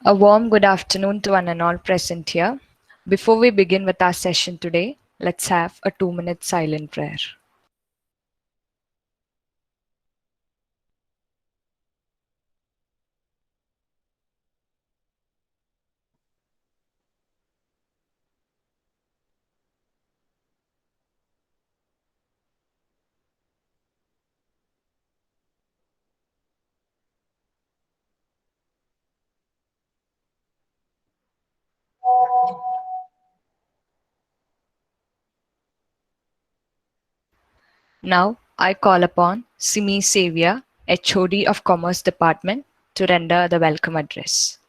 A warm good afternoon to one and all present here. Before we begin with our session today, let's have a 2-minute silent prayer. Now, I call upon Simi Xavier, HOD of Commerce Department, to render the welcome address.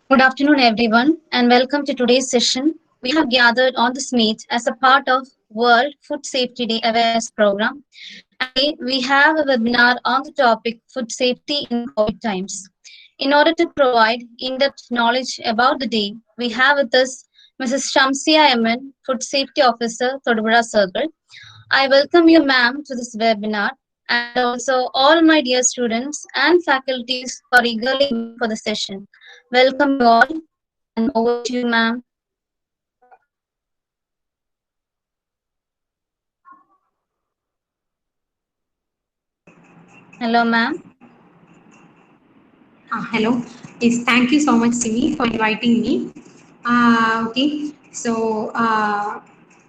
Good afternoon, everyone, and welcome to today's session. We have gathered on this meet as a part of World Food Safety Day Awareness Program. And today we have a webinar on the topic Food Safety in COVID times. In order to provide in-depth knowledge about the day, we have with us Mrs. Shamsia Aman, Food Safety Officer, Thodupuzha Circle. I welcome you, ma'am, to this webinar, and also all my dear students and faculties who are eagerly waiting for the session. Welcome you all, and over to you, ma'am. Hello, ma'am. Hello. Yes, thank you so much, Simi, for inviting me. Okay, so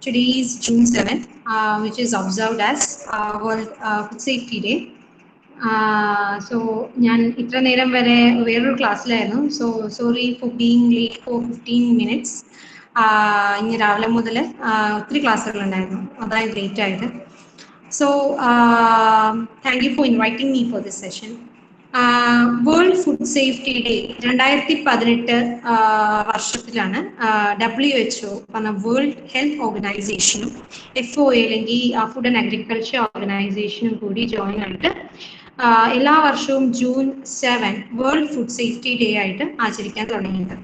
today is June 7th, which is observed as World Food Safety Day. So ഞാൻ ഇത്ര നേരം വരെ വേറൊരു ക്ലാസ്സിലായിരുന്നു. So sorry for being late for 15 minutes. ഇനി രാവിലെ മുതൽ ഒത്തിരി ക്ലാസ്സുകളുണ്ടായിരുന്നു, അതായത് ലേറ്റ് ആയത്. So thank you for inviting me for this session. World food safety day 2018 വർഷത്തിലാണ് WHO പറഞ്ഞ വേൾഡ് ഹെൽത്ത് ഓർഗനൈസേഷനും FOA അല്ലെങ്കിൽ ഫുഡ് ആൻഡ് അഗ്രികൾച്ചർ ഓർഗനൈസേഷനും കൂടി ജോയിൻ ആയിട്ട് എല്ലാ വർഷവും June 7 world food safety day ആയിട്ട് ആചരിക്കാൻ തുടങ്ങിയത്.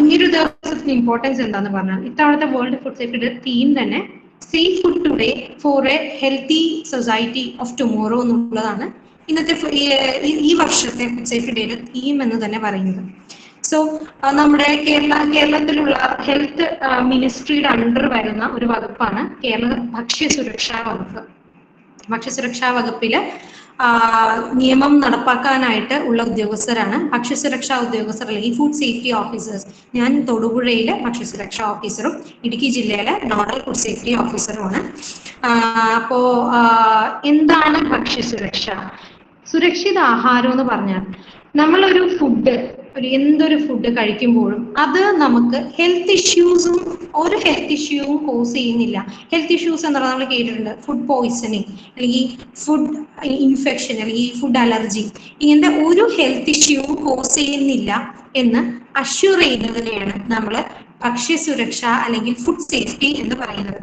ഇങ്ങനൊരു ദിവസത്തിന് ഇമ്പോർട്ടൻസ് എന്താന്ന് പറഞ്ഞാൽ ഇത്തവണത്തെ world food safety day theme തന്നെ safe food today for a healthy society of tomorrow എന്നുള്ളതാണ് ഇന്നത്തെ ഈ വർഷത്തെ ഫുഡ് സേഫ്റ്റി ഡേയുടെ തീം എന്ന് തന്നെ പറയുന്നത്. സോ നമ്മുടെ കേരളത്തിലുള്ള ഹെൽത്ത് മിനിസ്ട്രിയുടെ അണ്ടർ വരുന്ന ഒരു വകുപ്പാണ് കേരള ഭക്ഷ്യസുരക്ഷാ വകുപ്പ്. ഭക്ഷ്യസുരക്ഷാ വകുപ്പില് നിയമം നടപ്പാക്കാനായിട്ട് ഉള്ള ഉദ്യോഗസ്ഥരാണ് ഭക്ഷ്യസുരക്ഷാ ഉദ്യോഗസ്ഥർ അല്ലെങ്കിൽ ഫുഡ് സേഫ്റ്റി ഓഫീസേഴ്സ്. ഞാൻ തൊടുപുഴയിലെ ഭക്ഷ്യസുരക്ഷാ ഓഫീസറും ഇടുക്കി ജില്ലയിലെ നോഡൽ ഫുഡ് സേഫ്റ്റി ഓഫീസറുമാണ്. അപ്പോ എന്താണ് ഭക്ഷ്യസുരക്ഷ? സുരക്ഷിത ആഹാരം എന്ന് പറഞ്ഞാൽ നമ്മളൊരു ഫുഡ് എന്തൊരു ഫുഡ് കഴിക്കുമ്പോഴും അത് നമുക്ക് ഹെൽത്ത് ഇഷ്യൂസും കോസ് ചെയ്യുന്നില്ല. ഹെൽത്ത് ഇഷ്യൂസ് എന്ന് പറഞ്ഞാൽ നമ്മൾ കേട്ടിട്ടുണ്ട്, ഫുഡ് പോയിസണിങ് അല്ലെങ്കിൽ ഫുഡ് ഇൻഫെക്ഷൻ അല്ലെങ്കിൽ ഫുഡ് അലർജി, ഇങ്ങനത്തെ ഒരു ഹെൽത്ത് ഇഷ്യൂവും കോസ് ചെയ്യുന്നില്ല എന്ന് അഷ്യൂർ ചെയ്യുന്നതിനെയാണ് നമ്മൾ ഭക്ഷ്യസുരക്ഷ അല്ലെങ്കിൽ ഫുഡ് സേഫ്റ്റി എന്ന് പറയുന്നത്.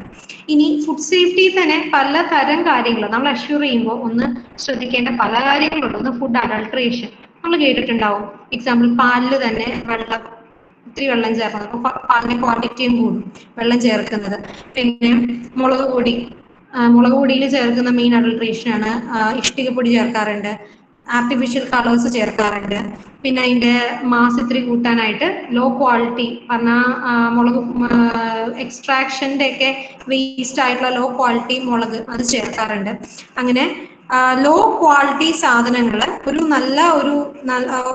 ഇനി ഫുഡ് സേഫ്റ്റി തന്നെ പലതരം കാര്യങ്ങൾ നമ്മൾ അഷ്യൂർ ചെയ്യുമ്പോൾ ഒന്ന് ശ്രദ്ധിക്കേണ്ട പല കാര്യങ്ങളുണ്ട്. ഒന്ന് ഫുഡ് അഡൾട്രേഷൻ നമ്മൾ കേട്ടിട്ടുണ്ടാവും. എക്സാമ്പിൾ പാലിൽ തന്നെ ഒത്തിരി വെള്ളം ചേർക്കുന്നത്, അപ്പൊ പാലിന്റെ ക്വാണ്ടിറ്റിയും കൂടും വെള്ളം ചേർക്കുന്നത്. പിന്നെ മുളക് പൊടിയിൽ ചേർക്കുന്ന മെയിൻ അഡൾട്രേഷൻ ആണ്. ഇഷ്ടികപ്പൊടി ചേർക്കാറുണ്ട്, ആർട്ടിഫിഷ്യൽ കളേഴ്സ് ചേർക്കാറുണ്ട്. പിന്നെ അതിന്റെ മാസ് ഇത്തിരി കൂട്ടാനായിട്ട് ലോ ക്വാളിറ്റി പറഞ്ഞാൽ മുളക് എക്സ്ട്രാക്ഷന്റെ ഒക്കെ വേസ്റ്റ് ആയിട്ടുള്ള ലോ ക്വാളിറ്റി മുളക് അത് ചേർക്കാറുണ്ട്. അങ്ങനെ ലോ ക്വാളിറ്റി സാധനങ്ങൾ ഒരു നല്ല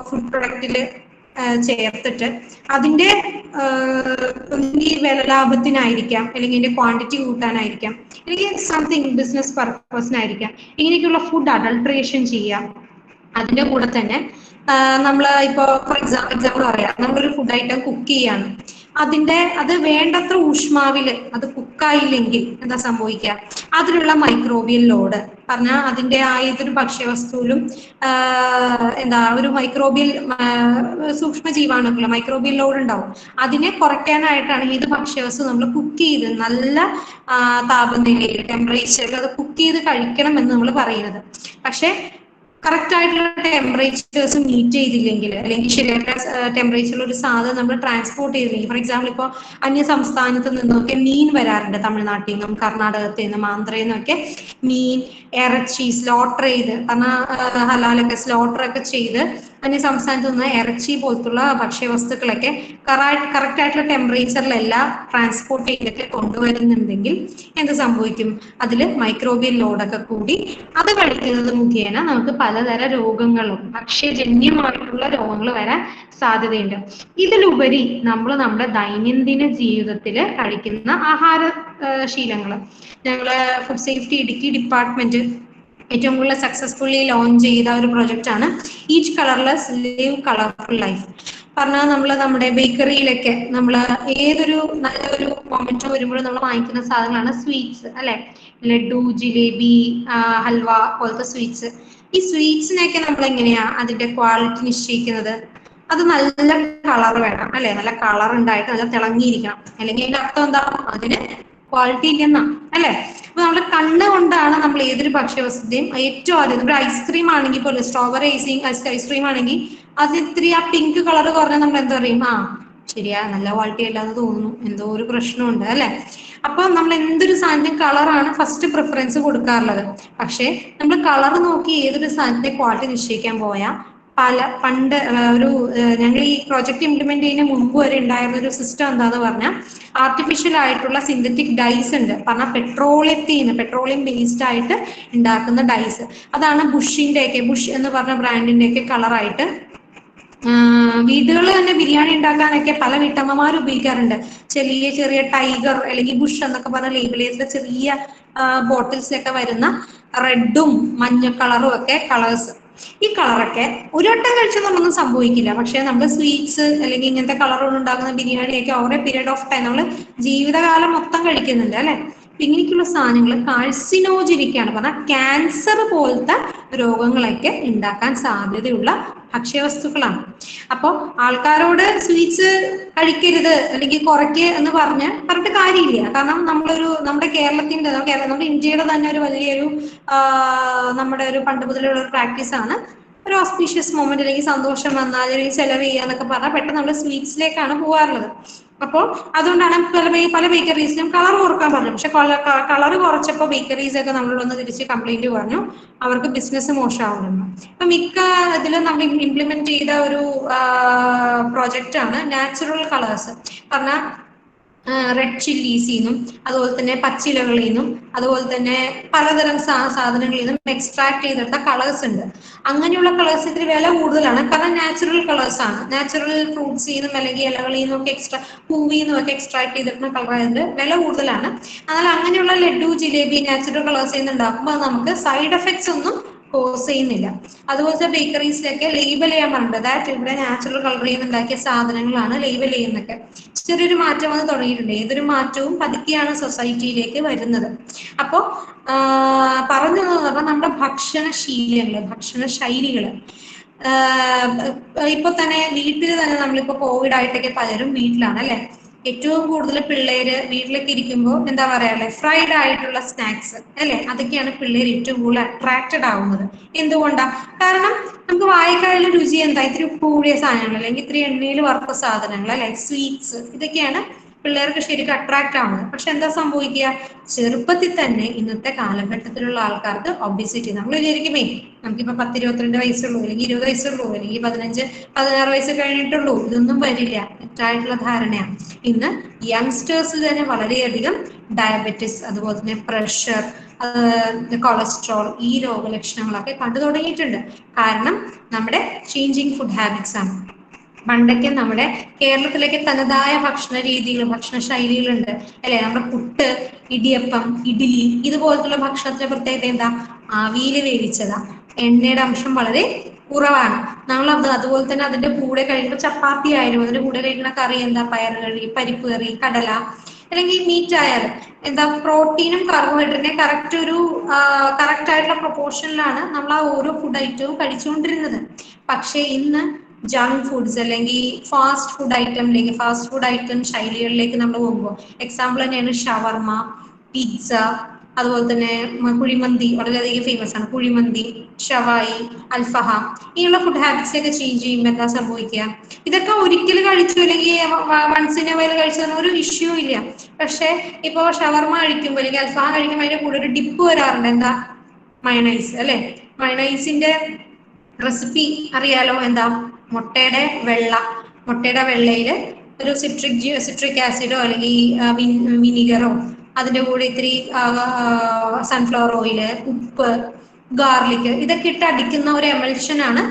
ഫുഡ് പ്രൊഡക്റ്റില് ചേർത്തിട്ട് അതിന്റെ വില ലാഭത്തിനായിരിക്കാം, അല്ലെങ്കിൽ അതിന്റെ ക്വാണ്ടിറ്റി കൂട്ടാനായിരിക്കാം, അല്ലെങ്കിൽ സംതിങ് ബിസിനസ് പർപ്പസിനായിരിക്കാം, ഇങ്ങനെയൊക്കെയുള്ള ഫുഡ് അഡൾട്രേഷൻ ചെയ്യാം. അതിന്റെ കൂടെ തന്നെ നമ്മൾ ഇപ്പോൾ ഫോർ എക്സാമ്പിൾ പറയാം, നമ്മളൊരു ഫുഡ് ഐറ്റം കുക്ക് ചെയ്യാണ്, അത് വേണ്ടത്ര ഊഷ്മാവില് അത് കുക്കായില്ലെങ്കിൽ എന്താ സംഭവിക്കുക? അതിലുള്ള മൈക്രോബിയൽ ലോഡ് പറഞ്ഞാൽ അതിന്റെ ഏതൊരു ഭക്ഷ്യവസ്തുവിലും ഒരു മൈക്രോബിയൽ സൂക്ഷ്മ ജീവാണുക്കൾ മൈക്രോബിയൽ ലോഡ് ഉണ്ടാവും. അതിനെ കുറയ്ക്കാനായിട്ടാണ് ഏത് ഭക്ഷ്യവസ്തു നമ്മൾ കുക്ക് ചെയ്ത് നല്ല താപനിലയിൽ ടെമ്പറേച്ചറിൽ അത് കുക്ക് ചെയ്ത് കഴിക്കണം എന്ന് നമ്മൾ പറയുന്നത്. പക്ഷെ കറക്റ്റ് ആയിട്ടുള്ള ടെമ്പറേച്ചേഴ്സ് മീറ്റ് ചെയ്തില്ലെങ്കിൽ, അല്ലെങ്കിൽ ശരിയായിട്ടുള്ള ടെമ്പറേച്ചറിൽ ഒരു സാധനം നമ്മൾ ട്രാൻസ്പോർട്ട് ചെയ്തില്ലെങ്കിൽ, ഫോർ എക്സാമ്പിൾ ഇപ്പോൾ അന്യ സംസ്ഥാനത്ത് നിന്നൊക്കെ മീൻ വരാറുണ്ട്, തമിഴ്നാട്ടിൽ നിന്നും കർണാടകത്തിൽ നിന്നും ആന്ധ്രയിൽ നിന്നൊക്കെ മീൻ, ഇറച്ചി സ്ലോട്ടർ ചെയ്ത്, കാരണം ഹലാലൊക്കെ സ്ലോട്ടർ ഒക്കെ ചെയ്ത് അന്യ സംസ്ഥാനത്ത് നിന്ന് ഇറച്ചി പോലത്തുള്ള ഭക്ഷ്യവസ്തുക്കളൊക്കെ കറക്റ്റ് ആയിട്ടുള്ള ടെമ്പറേച്ചറിലല്ല ട്രാൻസ്പോർട്ട് ചെയ്തിട്ട് കൊണ്ടുവരുന്നുണ്ടെങ്കിൽ എന്ത് സംഭവിക്കും? അതിൽ മൈക്രോബിയൽ ലോഡൊക്കെ കൂടി അത് കഴിക്കുന്നത് മുഖേന നമുക്ക് പലതരം രോഗങ്ങളും ഭക്ഷ്യജന്യമായിട്ടുള്ള രോഗങ്ങൾ വരാൻ സാധ്യതയുണ്ട്. ഇതിലുപരി നമ്മൾ നമ്മുടെ ദൈനംദിന ജീവിതത്തിൽ കഴിക്കുന്ന ആഹാര ശീലങ്ങൾ, ഞങ്ങള് ഫുഡ് സേഫ്റ്റി ഇടുക്കി ഡിപ്പാർട്ട്മെന്റ് ഏറ്റവും കൂടുതൽ സക്സസ്ഫുള്ളി ലോഞ്ച് ചെയ്ത ഒരു പ്രൊജക്റ്റ് ആണ് each colourless live colourful life. പറഞ്ഞാൽ നമ്മൾ നമ്മുടെ ബേക്കറിയിലൊക്കെ നമ്മൾ ഏതൊരു നല്ലൊരു മൊമെന്റോ വരുമ്പോഴും നമ്മൾ വാങ്ങിക്കുന്ന സാധനങ്ങളാണ് സ്വീറ്റ്സ്, അല്ലെ? ലഡു, ജിലേബി, ഹൽവ പോലത്തെ സ്വീറ്റ്സ്. ഈ സ്വീറ്റ്സിനെയൊക്കെ നമ്മൾ എങ്ങനെയാ അതിന്റെ ക്വാളിറ്റി നിശ്ചയിക്കുന്നത്? അത് നല്ല കളർ വേണം, അല്ലെ? നല്ല കളർ ഉണ്ടായിട്ട് നല്ല തിളങ്ങിയിരിക്കണം, അല്ലെങ്കിൽ അതിന്റെ അർത്ഥം എന്താ? അതിന് ക്വാളിറ്റി ഇല്ലെന്നാ, അല്ലെ? അപ്പൊ നമ്മൾ കണ്ണ് കൊണ്ടാണ് നമ്മൾ ഏതൊരു ഭക്ഷ്യവസ്തുതയും ഏറ്റവും ആദ്യം, നമ്മുടെ ഐസ്ക്രീം ആണെങ്കിൽ പോലും, സ്ട്രോബെറി ഐസ്ക്രീം ആണെങ്കിൽ അത് ഇത്തിരി ആ പിങ്ക് കളർ കുറഞ്ഞാൽ നമ്മൾ എന്താ പറയും? ആ ശരിയാ, നല്ല ക്വാളിറ്റി അല്ലാതെ തോന്നുന്നു, എന്തോ ഒരു പ്രശ്നമുണ്ട്, അല്ലെ? അപ്പൊ നമ്മൾ എന്തൊരു സാധനത്തിന് കളറാണ് ഫസ്റ്റ് പ്രിഫറൻസ് കൊടുക്കാറുള്ളത്. പക്ഷെ നമ്മൾ കളർ നോക്കി ഏതൊരു സാധനത്തിന്റെ ക്വാളിറ്റി നിശ്ചയിക്കാൻ പോയാൽ പണ്ട് ഞങ്ങൾ ഈ പ്രോജക്ട് ഇംപ്ലിമെന്റ് ചെയ്യുന്ന മുമ്പ് വരെ ഉണ്ടായിരുന്ന ഒരു സിസ്റ്റം എന്താന്ന് പറഞ്ഞാൽ, ആർട്ടിഫിഷ്യൽ ആയിട്ടുള്ള സിന്തറ്റിക് ഡൈസ് ഉണ്ട്. പറഞ്ഞാൽ പെട്രോളിയം ബേസ്ഡ് ആയിട്ട് ഉണ്ടാക്കുന്ന ഡൈസ്. അതാണ് ബുഷ് എന്ന് പറഞ്ഞ ബ്രാൻഡിന്റെ ഒക്കെ കളറായിട്ട് വീടുകളിൽ തന്നെ ബിരിയാണി ഉണ്ടാക്കാനൊക്കെ പല വീട്ടമ്മമാർ ഉപയോഗിക്കാറുണ്ട്. ചെറിയ ചെറിയ ടൈഗർ അല്ലെങ്കിൽ ബുഷ് എന്നൊക്കെ പറഞ്ഞ ലേബിൾ ചെയ്ത ചെറിയ ബോട്ടിൽസിലൊക്കെ വരുന്ന റെഡും മഞ്ഞ കളറും ഒക്കെ കളേഴ്സ്. ഈ കളറൊക്കെ ഒരു വട്ടം കഴിച്ചാൽ നമ്മളൊന്നും സംഭവിക്കില്ല. പക്ഷെ നമ്മൾ സ്വീറ്റ്സ് അല്ലെങ്കിൽ ഇങ്ങനത്തെ കളറുകൾ ഉണ്ടാക്കുന്ന ബിരിയാണിയൊക്കെ over A period of time നമ്മൾ ജീവിതകാലം മൊത്തം കഴിക്കുന്നുണ്ട്, അല്ലെ? ഇങ്ങനെയൊക്കെയുള്ള സാധനങ്ങൾ കാഴ്സിനോജനിക്കാണ്, പറഞ്ഞാൽ ക്യാൻസർ പോലത്തെ രോഗങ്ങളൊക്കെ ഉണ്ടാക്കാൻ സാധ്യതയുള്ള ഭക്ഷ്യവസ്തുക്കളാണ്. അപ്പോൾ ആൾക്കാരോട് സ്വീറ്റ്സ് കഴിക്കരുത് അല്ലെങ്കിൽ കുറയ്ക്കുക എന്ന് പറഞ്ഞിട്ട് കാര്യമില്ല. കാരണം നമ്മുടെ കേരളത്തിന്റെ നമ്മുടെ ഇന്ത്യയുടെ തന്നെ ഒരു വലിയൊരു നമ്മുടെ ഒരു പണ്ട് മുതലുള്ള ഒരു പ്രാക്ടീസ് ആണ്. ഒരു ഓസ്പീഷ്യസ് മൊമെന്റ് അല്ലെങ്കിൽ സന്തോഷം വന്നാൽ അല്ലെങ്കിൽ ചെലവ് ചെയ്യാന്നൊക്കെ പറഞ്ഞാൽ പെട്ടെന്ന് നമ്മൾ സ്വീറ്റ്സിലേക്കാണ് പോകാറുള്ളത്. അപ്പോൾ അതുകൊണ്ടാണ് പല ബേക്കറീസിലും കളർ കുറക്കാൻ പറഞ്ഞു. പക്ഷെ കളർ കുറച്ചപ്പോൾ ബേക്കറീസ് ഒക്കെ നമ്മളൊന്ന് തിരിച്ച് കംപ്ലൈന്റ് പറഞ്ഞു, അവർക്ക് ബിസിനസ് മോശമാവുന്നു. അപ്പൊ മിക്ക ഇതിലും നമ്മൾ ഇംപ്ലിമെന്റ് ചെയ്ത ഒരു പ്രോജക്റ്റ് ആണ് നാച്ചുറൽ കളേഴ്സ്. പറഞ്ഞാൽ റെഡ് ചില്ലീസിൽ നിന്നും അതുപോലെ തന്നെ പച്ചിലകളിൽ നിന്നും അതുപോലെ തന്നെ പലതരം സാധനങ്ങളിൽ നിന്നും എക്സ്ട്രാക്ട് ചെയ്തെടുത്ത കളേഴ്സ് ഉണ്ട്. അങ്ങനെയുള്ള കളേഴ്സ് ഇത്തിരി വില കൂടുതലാണ്, കാരണം നാച്ചുറൽ കളേഴ്സ് ആണ്. നാച്ചുറൽ ഫ്രൂട്ട്സിൽ നിന്നും അല്ലെങ്കിൽ ഇലകളിൽ നിന്നൊക്കെ പൂവിൽ നിന്നൊക്കെ എക്സ്ട്രാക്ട് ചെയ്തിട്ടുള്ള കളർ വില കൂടുതലാണ്. എന്നാൽ അങ്ങനെയുള്ള ലഡു, ജിലേബി നാച്ചുറൽ കളേഴ്സിൽ നിന്ന് ഉണ്ടാക്കുമ്പോൾ നമുക്ക് സൈഡ് എഫക്ട്സ് ഒന്നും കോസ് ചെയ്യുന്നില്ല. അതുപോലത്തെ ബേക്കറീസിലൊക്കെ ലേബൽ ചെയ്യാൻ പറഞ്ഞിട്ടുണ്ട്, ദാറ്റ് ഇവിടെ നാച്ചുറൽ കളർ ചെയ്യുന്ന ഉണ്ടാക്കിയ സാധനങ്ങളാണ് ലേബൽ ചെയ്യുന്നൊക്കെ. ചെറിയൊരു മാറ്റം വന്ന് തുടങ്ങിയിട്ടുണ്ട്. ഏതൊരു മാറ്റവും പതുക്കെയാണ് സൊസൈറ്റിയിലേക്ക് വരുന്നത്. അപ്പോൾ പറഞ്ഞു പറഞ്ഞാൽ നമ്മുടെ ഭക്ഷണ ശൈലികള് ഇപ്പൊ തന്നെ വീട്ടിൽ തന്നെ നമ്മളിപ്പോ കോവിഡ് ആയിട്ടൊക്കെ പലരും വീട്ടിലാണ്, അല്ലെ? ഏറ്റവും കൂടുതൽ പിള്ളേര് വീട്ടിലൊക്കെ ഇരിക്കുമ്പോൾ എന്താ പറയാ, ഫ്രൈഡ് ആയിട്ടുള്ള സ്നാക്സ്, അല്ലെ? അതൊക്കെയാണ് പിള്ളേർ ഏറ്റവും കൂടുതൽ അട്രാക്റ്റഡ് ആവുന്നത്. എന്തുകൊണ്ടാ? കാരണം നമുക്ക് വായക്കായുള്ള രുചി എന്താ? ഇത്തിരി കൂടിയ സാധനങ്ങൾ അല്ലെങ്കിൽ ഇത്തിരി എണ്ണയിൽ വറുത്ത സാധനങ്ങൾ, അല്ലെ? സ്വീറ്റ്സ്, ഇതൊക്കെയാണ് പിള്ളേർക്ക് ശരിക്കും അട്രാക്ട് ആവുന്നത്. പക്ഷെ എന്താ സംഭവിക്കുക? ചെറുപ്പത്തിൽ തന്നെ ഇന്നത്തെ കാലഘട്ടത്തിലുള്ള ആൾക്കാർക്ക് ഒബിസിറ്റി. നമ്മൾ വിചാരിക്കുമേ നമുക്കിപ്പോ 10-22 വയസ്സുള്ളൂ അല്ലെങ്കിൽ 20 വയസ്സുള്ളൂ അല്ലെങ്കിൽ 15-16 വയസ്സ് കഴിഞ്ഞിട്ടുള്ളൂ, ഇതൊന്നും വരില്ല. തെറ്റായിട്ടുള്ള ധാരണയാണ്. ഇന്ന് യങ്സ്റ്റേഴ്സ് തന്നെ വളരെയധികം ഡയബറ്റിസ്, അതുപോലെ തന്നെ പ്രഷർ, കൊളസ്ട്രോൾ, ഈ രോഗലക്ഷണങ്ങളൊക്കെ കണ്ടു തുടങ്ങിയിട്ടുണ്ട്. കാരണം നമ്മുടെ ചേഞ്ചിങ് ഫുഡ് ഹാബിറ്റ്സ് ആണ്. പണ്ടൊക്കെ നമ്മുടെ കേരളത്തിലേക്ക് തനതായ ഭക്ഷണ ശൈലികളുണ്ട്, അല്ലെ? നമ്മുടെ പുട്ട്, ഇടിയപ്പം, ഇഡ്ഡലി ഇതുപോലത്തുള്ള ഭക്ഷണത്തിന്റെ പ്രത്യേകത എന്താ? ആവിയിൽ വേവിച്ചതാ. എണ്ണയുടെ അംശം വളരെ കുറവാണ്. അതുപോലെ തന്നെ അതിന്റെ കൂടെ കഴിക്കുന്ന ചപ്പാത്തി ആയാലും അതിന്റെ കൂടെ കഴിക്കുന്ന കറി എന്താ? പയറുകറി, പരിപ്പ് കറി, കടല, അല്ലെങ്കിൽ മീറ്റ് ആയാലും എന്താ? പ്രോട്ടീനും കാർബോഹൈഡ്രേറ്റിനെ കറക്റ്റ് ആയിട്ടുള്ള പ്രൊപ്പോർഷനിലാണ് നമ്മൾ ആ ഓരോ ഫുഡ് ഐറ്റവും കഴിച്ചുകൊണ്ടിരുന്നത്. പക്ഷെ ഇന്ന് ജങ്ക് ഫുഡ്സ് അല്ലെങ്കിൽ ഫാസ്റ്റ് ഫുഡ് ഐറ്റം ശൈലികളിലേക്ക് നമ്മൾ പോകുമ്പോൾ, എക്സാമ്പിൾ തന്നെയാണ് ഷവർമ, പിസ്സ, അതുപോലെ തന്നെ കുഴിമന്തി വളരെയധികം ഫേമസ് ആണ്. കുഴിമന്തി, ഷവായി, അൽഫഹാം, ഇങ്ങനെയുള്ള ഫുഡ് ഹാബിറ്റ്സ് ഒക്കെ ചേഞ്ച് ചെയ്യുമ്പോൾ എന്താ സംഭവിക്കുക? ഇതൊക്കെ ഒരിക്കലും കഴിച്ചു അല്ലെങ്കിൽ വൺസ് ഇൻ എ വൈൽ കഴിച്ചതൊന്നും ഒരു ഇഷ്യൂ ഇല്ല. പക്ഷെ ഇപ്പോ ഷവർമ കഴിക്കുമ്പോൾ അല്ലെങ്കിൽ അൽഫഹാം കഴിക്കുമ്പോൾ അതിന്റെ കൂടെ ഒരു ഡിപ്പ് വരാറുണ്ട്. എന്താ? മയണൈസ് അല്ലെ? മയണൈസിന്റെ റെസിപ്പി അറിയാലോ. എന്താ? മുട്ടയുടെ വെള്ളയില് ഒരു സിട്രിക് ആസിഡോ അല്ലെങ്കിൽ വിനീഗറോ അതിന്റെ കൂടെ ഇത്തിരി സൺഫ്ലവർ ഓയില്, ഉപ്പ്, ഗാർലിക് ഇതൊക്കെ ഇട്ട് അടിക്കുന്ന ഒരു എമൽഷൻ ആണ്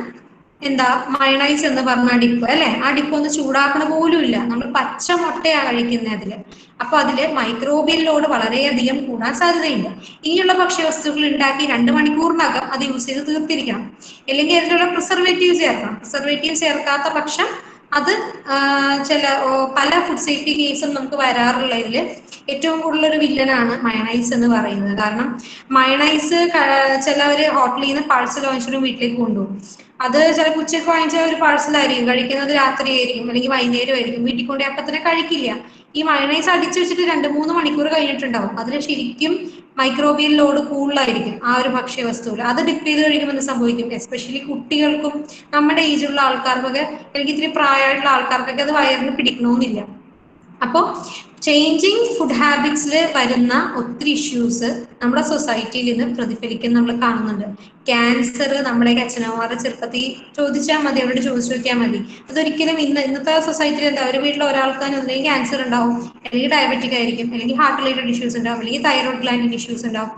എന്താ? മയണൈസ് എന്ന് പറഞ്ഞ ഡിപ്പ് അല്ലെ? ആ ഡിപ്പ് ഒന്ന് ചൂടാക്കണ പോലും ഇല്ല. നമ്മൾ പച്ച മുട്ടയാണ് കഴിക്കുന്നത് അതില്. അപ്പൊ അതില് മൈക്രോബിയൽ ലോഡ് വളരെയധികം കൂടാൻ സാധ്യതയുണ്ട്. ഇനിയുള്ള ഭക്ഷ്യവസ്തുക്കൾ ഉണ്ടാക്കി 2 മണിക്കൂറിനകം അത് യൂസ് ചെയ്ത് തീർത്തിരിക്കണം. അല്ലെങ്കിൽ അതിലുള്ള പ്രിസർവേറ്റീവ് ചേർക്കണം. പ്രിസർവേറ്റീവ് ചേർക്കാത്ത പക്ഷം അത് പല ഫുഡ് സേഫ്റ്റി കേസും നമുക്ക് വരാറുള്ള ഇതില് ഏറ്റവും കൂടുതൽ ഒരു വില്ലനാണ് മയണൈസ് എന്ന് പറയുന്നത്. കാരണം മയണൈസ് ചിലവര് ഹോട്ടലിൽ നിന്ന് പാഴ്സൽ വാങ്ങിച്ചിട്ട് വീട്ടിലേക്ക് കൊണ്ടുപോകും. അത് ചിലപ്പോൾ ഉച്ചയ്ക്ക് വാങ്ങിച്ച ഒരു പാഴ്സലായിരിക്കും, കഴിക്കുന്നത് രാത്രി ആയിരിക്കും അല്ലെങ്കിൽ വൈകുന്നേരം ആയിരിക്കും. വീട്ടിൽ കൊണ്ട് അപ്പൊ തന്നെ കഴിക്കില്ല. ഈ മയണൈസ് അടിച്ചു വെച്ചിട്ട് 2-3 മണിക്കൂർ കഴിഞ്ഞിട്ടുണ്ടാവും. അതിൽ ശരിക്കും മൈക്രോബിയൽ ലോഡ് കൂടുതലായിരിക്കും ആ ഒരു ഭക്ഷ്യവസ്തുവിൽ. അത് ഡിപ്പ് ചെയ്ത് കഴിക്കുമ്പോൾ എന്ത് സംഭവിക്കും? എസ്പെഷ്യലി കുട്ടികൾക്കും നമ്മുടെ ഏജുള്ള ആൾക്കാർക്കൊക്കെ അല്ലെങ്കിൽ ഇത്തിരി പ്രായമായിട്ടുള്ള ആൾക്കാർക്കൊക്കെ അത് വയറിന് പിടിക്കണമെന്നില്ല. അപ്പോൾ ചേഞ്ചിങ് ഫുഡ് ഹാബിറ്റ്സിൽ വരുന്ന ഒത്തിരി ഇഷ്യൂസ് നമ്മുടെ സൊസൈറ്റിയിൽ നിന്ന് പ്രതിഫലിക്കുന്ന നമ്മൾ കാണുന്നുണ്ട്. ക്യാൻസർ നമ്മുടെയൊക്കെ അച്ഛനമ്മമാരുടെ ചെറുപ്പത്തിൽ ചോദിച്ചാൽ മതി, അവരോട് ചോദിച്ചു നോക്കിയാൽ മതി. അതൊരിക്കലും ഇന്നത്തെ സൊസൈറ്റിയിൽ എന്താ? ഒരു വീട്ടിൽ ഒരാൾക്ക് തന്നെ ഒന്നെങ്കിൽ ക്യാൻസർ ഉണ്ടാവും, അല്ലെങ്കിൽ ഡയബറ്റിക് ആയിരിക്കും, അല്ലെങ്കിൽ ഹാർട്ട് റിലേറ്റഡ് ഇഷ്യൂസ് ഉണ്ടാവും, അല്ലെങ്കിൽ തൈറോയ്ഡ് ഗ്ലാൻഡിന്റെ ഇഷ്യൂസ് ഉണ്ടാവും.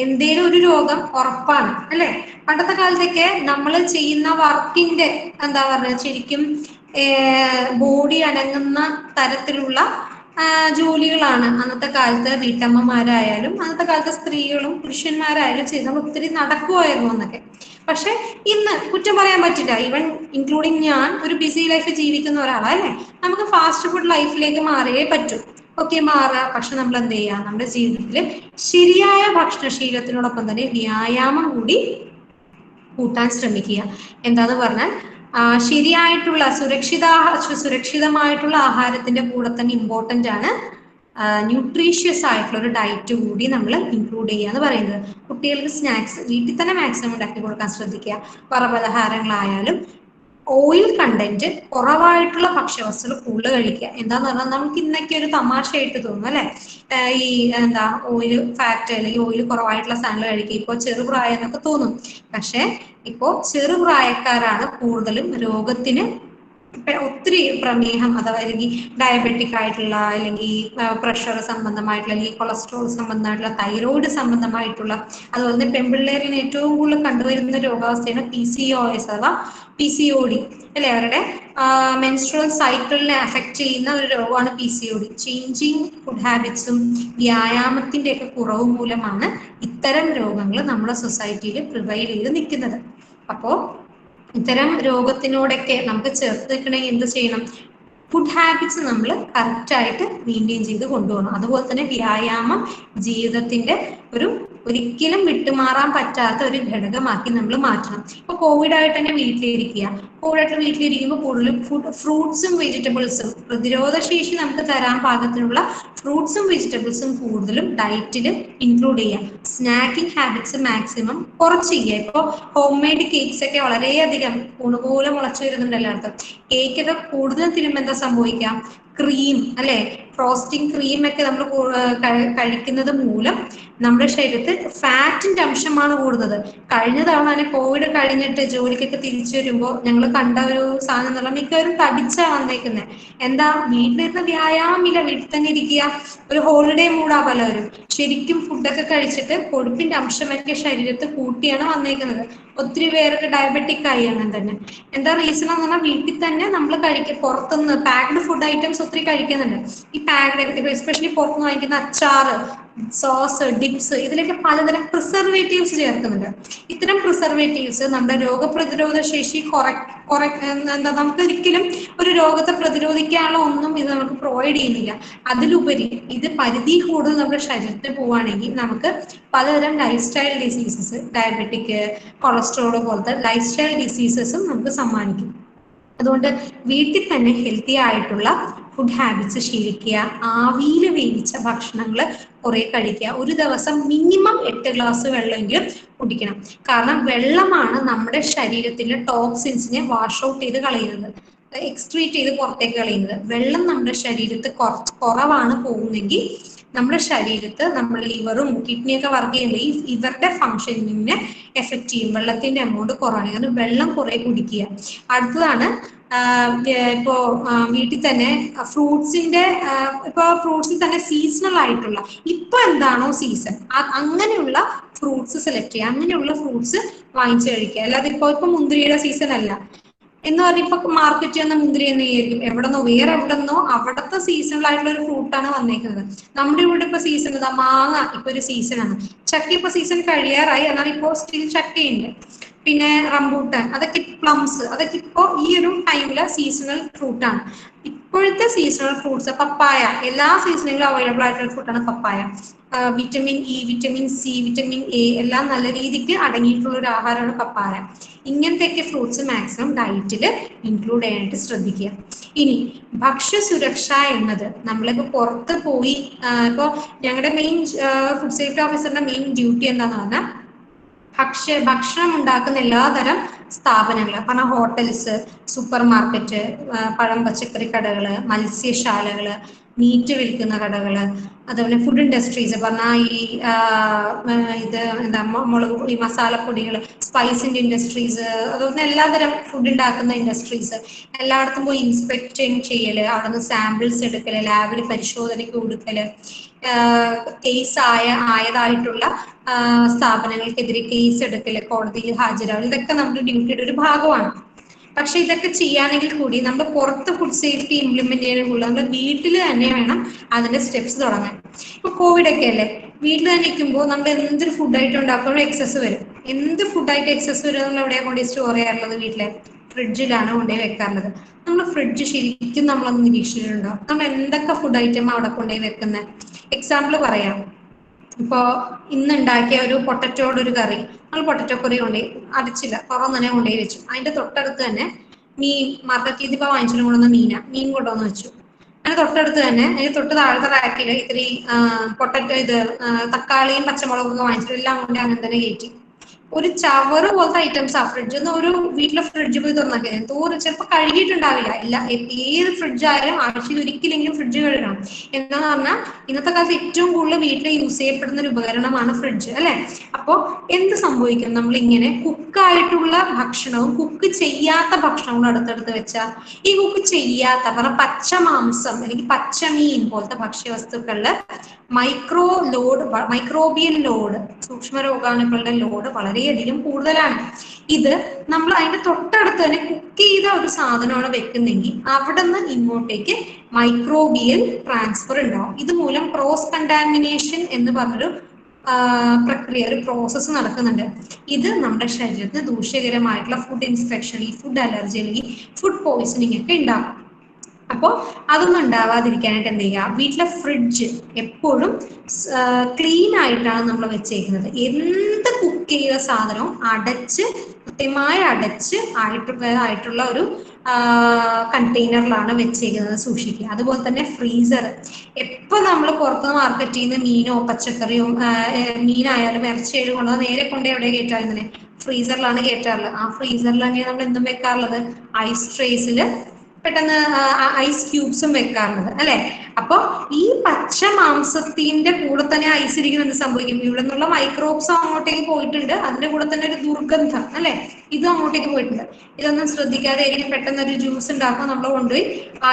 എന്തേലും ഒരു രോഗം ഉറപ്പാണ് അല്ലെ? പണ്ടത്തെ കാലത്തൊക്കെ നമ്മൾ ചെയ്യുന്ന വർക്കിന്റെ എന്താ പറയുക, ശരിക്കും ബോഡി അനങ്ങുന്ന തരത്തിലുള്ള ജോലികളാണ് അന്നത്തെ കാലത്ത് വീട്ടമ്മമാരായാലും അന്നത്തെ കാലത്ത് സ്ത്രീകളും പുരുഷന്മാരായാലും ചെയ്ത് ഒത്തിരി നടക്കുമായിരുന്നു എന്നൊക്കെ. പക്ഷെ ഇന്ന് കുറ്റം പറയാൻ പറ്റില്ല. ഈവൻ ഇൻക്ലൂഡിങ് ഞാൻ ഒരു ബിസി ലൈഫ് ജീവിക്കുന്ന ഒരാളല്ലേ, നമുക്ക് ഫാസ്റ്റ് ഫുഡ് ലൈഫിലേക്ക് മാറിയേ പറ്റൂ. ഓക്കെ, മാറുക. പക്ഷെ നമ്മൾ എന്ത് ചെയ്യുക? നമ്മുടെ ജീവിതത്തിൽ ശരിയായ ഭക്ഷണശീലത്തിനോടൊപ്പം തന്നെ വ്യായാമം കൂടി കൂട്ടാൻ ശ്രമിക്കുക. എന്താന്ന് പറഞ്ഞാൽ ശരിയായിട്ടുള്ള സുരക്ഷിതമായിട്ടുള്ള ആഹാരത്തിന്റെ കൂടെ തന്നെ ഇമ്പോർട്ടന്റ് ആണ് ന്യൂട്രീഷ്യസ് ആയിട്ടുള്ള ഒരു ഡയറ്റ് കൂടി നമ്മൾ ഇൻക്ലൂഡ് ചെയ്യുക എന്ന് പറയുന്നത്. കുട്ടികൾക്ക് സ്നാക്സ് വീട്ടിൽ തന്നെ മാക്സിമം ഉണ്ടാക്കി കൊടുക്കാൻ ശ്രദ്ധിക്കുക. പലഹാരങ്ങളായാലും ഓയിൽ കണ്ടന്റ് കുറവായിട്ടുള്ള ഭക്ഷ്യവസ്തുക്കൾ കൂടുതൽ കഴിക്കുക. എന്താന്ന് പറഞ്ഞാൽ നമുക്ക് ഇന്നൊക്കെ ഒരു തമാശയായിട്ട് തോന്നും അല്ലെ, ഈ എന്താ ഓയിൽ ഫാറ്റ് അല്ലെങ്കിൽ ഓയിൽ കുറവായിട്ടുള്ള സാധനങ്ങൾ കഴിക്കുക. ഇപ്പോൾ ചെറുപ്രായം എന്നൊക്കെ തോന്നും. പക്ഷെ ഇപ്പോ ചെറുപ്രായക്കാരാണ് കൂടുതലും രോഗത്തിന് ഒത്തിരി പ്രമേഹം അഥവാ അല്ലെങ്കിൽ ഡയബറ്റിക് ആയിട്ടുള്ള അല്ലെങ്കിൽ പ്രഷർ സംബന്ധമായിട്ടുള്ള അല്ലെങ്കിൽ കൊളസ്ട്രോൾ സംബന്ധമായിട്ടുള്ള തൈറോയിഡ് സംബന്ധമായിട്ടുള്ള അതുപോലെ തന്നെ പെൺപിള്ളേരിൽ ഏറ്റവും കൂടുതൽ കണ്ടുവരുന്ന രോഗാവസ്ഥയാണ് PCOS അഥവാ PCOD അല്ലെ? അവരുടെ മെൻസ്ട്രുവൽ സൈക്കിളിനെ അഫക്റ്റ് ചെയ്യുന്ന ഒരു രോഗമാണ് PCOD. ചേഞ്ചിങ് ഫുഡ് ഹാബിറ്റ്സും വ്യായാമത്തിന്റെ ഒക്കെ കുറവ് മൂലമാണ് ഇത്തരം രോഗങ്ങൾ നമ്മുടെ സൊസൈറ്റിയിൽ പ്രിവൈൽ ചെയ്ത് നിൽക്കുന്നത്. അപ്പോ ഇത്തരം രോഗത്തിനോടൊക്കെ നമുക്ക് ചേർത്ത് നിൽക്കണമെങ്കിൽ എന്ത് ചെയ്യണം? ഫുഡ് ഹാബിറ്റ്സ് നമ്മൾ കറക്റ്റായിട്ട് മെയിൻറ്റെയിൻ ചെയ്ത് കൊണ്ടുപോകണം. അതുപോലെ തന്നെ വ്യായാമം ജീവിതത്തിന്റെ ഒരിക്കലും വിട്ടുമാറാൻ പറ്റാത്ത ഒരു ഘടകമാക്കി നമ്മൾ മാറ്റണം. ഇപ്പൊ കോവിഡ് ആയിട്ട് തന്നെ വീട്ടിലിരിക്കുമ്പോൾ കൂടുതലും ഫ്രൂട്ട്സും വെജിറ്റബിൾസും പ്രതിരോധ ശേഷി നമുക്ക് തരാൻ പാകത്തിനുള്ള ഫ്രൂട്ട്സും വെജിറ്റബിൾസും കൂടുതലും ഡയറ്റിൽ ഇൻക്ലൂഡ് ചെയ്യാം. സ്നാക്കിംഗ് ഹാബിറ്റ്സ് മാക്സിമം കുറച്ച് ചെയ്യുക. ഇപ്പോൾ ഹോം മെയ്ഡ് കേക്ക്സ് ഒക്കെ വളരെയധികം പോലെ മുളച്ചു വരുന്നുണ്ട് എല്ലായിടത്തും. കേക്കൊക്കെ കൂടുതൽ തിരുമ്പോൾ എന്താ സംഭവിക്കാം? ക്രീം അല്ലെ, ഫ്രോസ്റ്റിംഗ് ക്രീം ഒക്കെ നമ്മൾ കഴിക്കുന്നത് മൂലം നമ്മുടെ ശരീരത്തിൽ ഫാറ്റിന്റെ അംശമാണ് കൂടുന്നത്. കഴിഞ്ഞ തവണ തന്നെ കോവിഡ് കഴിഞ്ഞിട്ട് ജോലിക്കൊക്കെ തിരിച്ചു വരുമ്പോൾ ഞങ്ങൾ കണ്ട ഒരു സാധനം എന്ന് പറഞ്ഞാൽ മിക്കവരും തടിച്ചാ വന്നേക്കുന്നത്. എന്താ? വീട്ടിലിരുന്ന് വ്യായാമമില്ല, വീട്ടിൽ തന്നെ ഇരിക്കുക, ഒരു ഹോളിഡേ മൂടാ പലവരും. ശരിക്കും ഫുഡൊക്കെ കഴിച്ചിട്ട് കൊഴുപ്പിന്റെ അംശമൊക്കെ ശരീരത്തിൽ കൂട്ടിയാണ് വന്നേക്കുന്നത്. ഒത്തിരി പേർക്ക് ഡയബറ്റിക് ആയി അങ്ങനെ തന്നെ. എന്താ റീസൺ എന്ന് പറഞ്ഞാൽ വീട്ടിൽ തന്നെ നമ്മൾ പുറത്തുനിന്ന് പാക്ഡ് ഫുഡ് ഐറ്റംസ് ഒത്തിരി കഴിക്കുന്നുണ്ട്. ഈ പാക്ഡ് എസ്പെഷ്യലി പുറത്തുനിന്ന് വാങ്ങിക്കുന്ന അച്ചാറ്, സോസ്, ഡിപ്സ്, ഇതിലൊക്കെ പലതരം പ്രിസർവേറ്റീവ്സ് ചേർക്കുന്നുണ്ട്. ഇത്തരം പ്രിസർവേറ്റീവ്സ് നമ്മുടെ രോഗപ്രതിരോധ ശേഷി എന്താ നമുക്ക് ഒരിക്കലും ഒരു രോഗത്തെ പ്രതിരോധിക്കാനുള്ള ഒന്നും ഇത് നമുക്ക് പ്രൊവൈഡ് ചെയ്യുന്നില്ല. അതിലുപരി ഇത് പരിധി കൂടുതൽ നമ്മുടെ ശരീരത്തിൽ പോവുകയാണെങ്കിൽ നമുക്ക് പലതരം life style diseases, diabetic, cholesterol പോലത്തെ ലൈഫ് സ്റ്റൈൽ ഡിസീസസും നമുക്ക് സമ്മാനിക്കും. അതുകൊണ്ട് വീട്ടിൽ തന്നെ ഹെൽത്തി ആയിട്ടുള്ള ഫുഡ് ഹാബിറ്റ്സ് ശീലിക്കുക. ആവിയിൽ വേവിച്ച ഭക്ഷണങ്ങൾ കുറെ കഴിക്കുക. ഒരു ദിവസം മിനിമം 8 ഗ്ലാസ് വെള്ളമെങ്കിലും കുടിക്കണം. കാരണം വെള്ളമാണ് നമ്മുടെ ശരീരത്തിലെ ടോക്സിൻസിനെ വാഷ് ഔട്ട് ചെയ്ത് കളയുന്നത്, എക്സ്ക്രീറ്റ് ചെയ്ത് പുറത്തേക്ക് കളയുന്നത്. വെള്ളം നമ്മുടെ ശരീരത്തിൽ കുറവാണ് പോകുന്നെങ്കിൽ നമ്മുടെ ശരീരത്ത് നമ്മുടെ ലിവറും കിഡ്നിയൊക്കെ വർക്ക് ചെയ്യുമ്പോൾ ഇവരുടെ ഫങ്ഷനിങ്ങിനെ എഫക്ട് ചെയ്യും. വെള്ളത്തിന്റെ എമൗണ്ട് കുറവാണ്. കാരണം വെള്ളം കുറെ കുടിക്കുക. അടുത്തതാണ് ഇപ്പോ വീട്ടിൽ തന്നെ ഫ്രൂട്ട്സിന്റെ ഇപ്പൊ ഫ്രൂട്ട്സിൽ തന്നെ സീസണൽ ആയിട്ടുള്ള ഇപ്പൊ എന്താണോ സീസൺ അങ്ങനെയുള്ള ഫ്രൂട്ട്സ് സെലക്ട് ചെയ്യുക. അങ്ങനെയുള്ള ഫ്രൂട്ട്സ് വാങ്ങിച്ചു കഴിക്കുക. അല്ലാതെ ഇപ്പൊ മുന്തിരിയുടെ സീസൺ അല്ല എന്ന് പറഞ്ഞ ഇപ്പൊ മാർക്കറ്റിൽ വന്ന മുന്തിരി തന്നെയായിരിക്കും എവിടെന്നോ വേറെ എവിടെന്നോ അവിടുത്തെ സീസണൽ ആയിട്ടുള്ള ഒരു ഫ്രൂട്ടാണ് വന്നേക്കുന്നത്. നമ്മുടെ ഇവിടെ ഇപ്പൊ സീസൺ ഇതാ മാങ്ങ ഇപ്പൊ ഒരു സീസണാണ്. ചക്ക ഇപ്പൊ സീസൺ കഴിയാറായി, എന്നാൽ ഇപ്പോ സ്റ്റിൽ ചക്കയുണ്ട്. പിന്നെ റംബൂട്ടാൻ, അതൊക്കെ പ്ലംസ്, അതൊക്കെ ഇപ്പോ ഈ ഒരു ടൈമില് സീസണൽ ഫ്രൂട്ടാണ്. ഇപ്പോഴത്തെ സീസണൽ ഫ്രൂട്ട്സ് പപ്പായ, എല്ലാ സീസണിലും അവൈലബിൾ ആയിട്ടുള്ള ഫ്രൂട്ടാണ് പപ്പായ. Vitamin E, vitamin C, vitamin A എല്ലാം നല്ല രീതിക്ക് അടങ്ങിയിട്ടുള്ള ഒരു ആഹാരമാണ് പപ്പായ. ഇങ്ങനത്തെയൊക്കെ ഫ്രൂട്ട്സ് മാക്സിമം ഡയറ്റിൽ ഇൻക്ലൂഡ് ചെയ്യാനായിട്ട് ശ്രദ്ധിക്കുക. ഇനി ഭക്ഷ്യസുരക്ഷ എന്നത് നമ്മളിപ്പോ പുറത്ത് പോയി ഇപ്പോ ഞങ്ങളുടെ മെയിൻ ഫുഡ് സേഫ്റ്റി ഓഫീസറിന്റെ മെയിൻ ഡ്യൂട്ടി എന്താന്ന് പറഞ്ഞാൽ ഭക്ഷണം ഉണ്ടാക്കുന്ന എല്ലാതരം സ്ഥാപനങ്ങൾ, പറഞ്ഞ ഹോട്ടൽസ്, സൂപ്പർ മാർക്കറ്റ്, പഴം പച്ചക്കറി കടകള്, മത്സ്യശാലകള്, മീറ്റ് വിൽക്കുന്ന കടകള്, അതുപോലെ ഫുഡ് ഇൻഡസ്ട്രീസ് പറഞ്ഞാൽ ഈ ഇത് എന്താ മുളക് പൊടി, മസാലപ്പൊടികൾ, സ്പൈസിന്റെ ഇൻഡസ്ട്രീസ്, അതുപോലെ എല്ലാതരം ഫുഡ് ഉണ്ടാക്കുന്ന ഇൻഡസ്ട്രീസ് എല്ലായിടത്തും പോയി ഇൻസ്പെക്ടിങ് ചെയ്യല്, അവിടെ നിന്ന് സാമ്പിൾസ് എടുക്കല്, ലാബിൽ പരിശോധനയ്ക്ക് കൊടുക്കല്, കേസ് ആയതായിട്ടുള്ള സ്ഥാപനങ്ങൾക്കെതിരെ കേസ് എടുക്കല്, കോടതിയിൽ ഹാജരാകൽ, ഇതൊക്കെ നമ്മുടെ ഡ്യൂട്ടിയുടെ ഒരു ഭാഗമാണ്. പക്ഷെ ഇതൊക്കെ ചെയ്യുകയാണെങ്കിൽ കൂടി നമ്മൾ പുറത്ത് ഫുഡ് സേഫ്റ്റി ഇംപ്ലിമെന്റ് ചെയ്യാനുള്ള നമ്മൾ വീട്ടിൽ തന്നെ വേണം അതിന്റെ സ്റ്റെപ്സ് തുടങ്ങാൻ. ഇപ്പൊ കോവിഡ് ഒക്കെ അല്ലേ, വീട്ടിൽ തന്നെ നിൽക്കുമ്പോൾ നമ്മൾ എന്തൊരു ഫുഡായിട്ട് ഉണ്ടാക്കുമ്പോൾ എക്സസ് വരും. എന്ത് ഫുഡായിട്ട് എക്സസ് വരും നമ്മൾ എവിടെയാണ് കൊണ്ടുപോയി സ്റ്റോർ ചെയ്യാറുള്ളത്? വീട്ടിലെ ഫ്രിഡ്ജിലാണ് കൊണ്ടുപോയി വെക്കാറുള്ളത്. നമ്മൾ ഫ്രിഡ്ജ് ശരിക്കും നമ്മളൊന്ന് നിരീക്ഷിച്ചിട്ടുണ്ടോ? നമ്മൾ എന്തൊക്കെ ഫുഡ് ഐറ്റം അവിടെ കൊണ്ടുപോയി വെക്കുന്നത്? എക്സാമ്പിൾ പറയാം. ഇപ്പോ ഇന്ന് ഉണ്ടാക്കിയ ഒരു പൊട്ടറ്റോയുടെ ഒരു കറി, നമ്മൾ പൊട്ടറ്റോ കറി കൊണ്ടുപോയി അടച്ചില്ല, തുറന്ന് തന്നെ കൊണ്ടുപോയി വെച്ചു. അതിന്റെ തൊട്ടടുത്ത് തന്നെ മീൻ, മാർക്കറ്റിൽ ഇതിപ്പോ വാങ്ങിച്ചിട്ട് കൊണ്ടുവന്ന മീൻ കൊണ്ടുവന്ന് വെച്ചു. അതിന് തൊട്ടടുത്ത് തന്നെ അതിന് തൊട്ട് താഴത്തെ റാക്കില് ഇത്തിരി പൊട്ടറ്റോ തക്കാളിയും പച്ചമുളകും ഒക്കെ വാങ്ങിച്ചിട്ട് എല്ലാം കൊണ്ട് അങ്ങനെ തന്നെ കയറ്റി. ഒരു ചവറ് പോലത്തെ ഐറ്റംസ് ആ ഫ്രിഡ്ജിൽ നിന്ന് ഒരു വീട്ടിലെ ഫ്രിഡ്ജ് പോയി തുറന്നൊക്കെ തോറും ചിലപ്പോൾ കഴുകിയിട്ടുണ്ടാവില്ല. ഏത് ഫ്രിഡ്ജ് ആയാലും ആഴ്ചയിൽ ഒരിക്കലെങ്കിലും ഫ്രിഡ്ജ് കഴുകണം. എന്താന്ന് പറഞ്ഞാൽ ഇന്നത്തെ കാലത്ത് ഏറ്റവും കൂടുതൽ വീട്ടിൽ യൂസ് ചെയ്യപ്പെടുന്ന ഒരു ഉപകരണമാണ് ഫ്രിഡ്ജ്, അല്ലെ? അപ്പോ എന്ത് സംഭവിക്കും? നമ്മൾ ഇങ്ങനെ കുക്കായിട്ടുള്ള ഭക്ഷണവും കുക്ക് ചെയ്യാത്ത ഭക്ഷണവും അടുത്തടുത്ത് വെച്ചാൽ ഈ കുക്ക് ചെയ്യാത്ത പറഞ്ഞ പച്ച മാംസം അല്ലെങ്കിൽ പച്ചമീൻ പോലത്തെ ഭക്ഷ്യവസ്തുക്കളില് മൈക്രോബിയൽ ലോഡ്, സൂക്ഷ്മ രോഗാണുക്കളുടെ ലോഡ് വളരെയധികം കൂടുതലാണ്. ഇത് നമ്മൾ അതിന്റെ തൊട്ടടുത്ത് തന്നെ കുക്ക് ചെയ്ത ഒരു സാധനമാണ് വെക്കുന്നെങ്കിൽ അവിടെ നിന്ന് ഇങ്ങോട്ടേക്ക് മൈക്രോബിയൽ ട്രാൻസ്ഫർ ഉണ്ടാവും. ഇതുമൂലം ക്രോസ് കണ്ടാമിനേഷൻ എന്ന് പറഞ്ഞൊരു പ്രക്രിയ, ഒരു പ്രോസസ്സ് നടക്കുന്നുണ്ട്. ഇത് നമ്മുടെ ശരീരത്തിന് ദൂഷ്യകരമായിട്ടുള്ള ഫുഡ് ഇൻഫെക്ഷൻ, ഈ ഫുഡ് അലർജി അല്ലെങ്കിൽ ഫുഡ് പോയിസണിങ് ഒക്കെ ഉണ്ടാകും. അപ്പോൾ അതൊന്നും ഉണ്ടാവാതിരിക്കാനായിട്ട് എന്ത് ചെയ്യുക? വീട്ടിലെ ഫ്രിഡ്ജ് എപ്പോഴും ക്ലീൻ ആയിട്ടാണ് നമ്മൾ വെച്ചേക്കുന്നത്. എന്ത് കുക്ക് ചെയ്ത സാധനവും കൃത്യമായി അടച്ച് ആയിട്ടുള്ള ഒരു കണ്ടെയ്നറിലാണ് വെച്ചേക്കുന്നത്, സൂക്ഷിക്കുക. അതുപോലെ തന്നെ ഫ്രീസർ, എപ്പോൾ നമ്മൾ പുറത്തുനിന്ന് മാർക്കറ്റിൽ നിന്ന് മീനോ പച്ചക്കറിയോ മീനായാലും ഇറച്ചിയായാലും കൊണ്ടുവന്ന് നേരെ കൊണ്ട് എവിടെ കയറ്റാറുന്നത്? ഫ്രീസറിലാണ് കയറ്റാറുള്ളത്. ആ ഫ്രീസറിൽ തന്നെയാണ് നമ്മൾ എന്തും വെക്കാറുള്ളത്? ഐസ് ട്രേസിൽ പെട്ടെന്ന് ഐസ് ക്യൂബ്സും വെക്കാറുള്ളത്, അല്ലെ? അപ്പൊ ഈ പച്ച മാംസത്തിന്റെ കൂടെ തന്നെ ഐസ് ഇരിക്കുന്ന എന്ത് സംഭവിക്കും? ഇവിടെ നിന്നുള്ള മൈക്രോബ്സ് അങ്ങോട്ടേക്ക് പോയിട്ടുണ്ട്, അതിന്റെ കൂടെ തന്നെ ഒരു ദുർഗന്ധം, അല്ലെ? ഇതും അങ്ങോട്ടേക്ക് പോയിട്ടുണ്ട്. ഇതൊന്നും ശ്രദ്ധിക്കാതെ ആയിരിക്കും പെട്ടെന്ന് ഒരു ജ്യൂസ് ഉണ്ടാക്കുമ്പോൾ നമ്മൾ കൊണ്ടുപോയി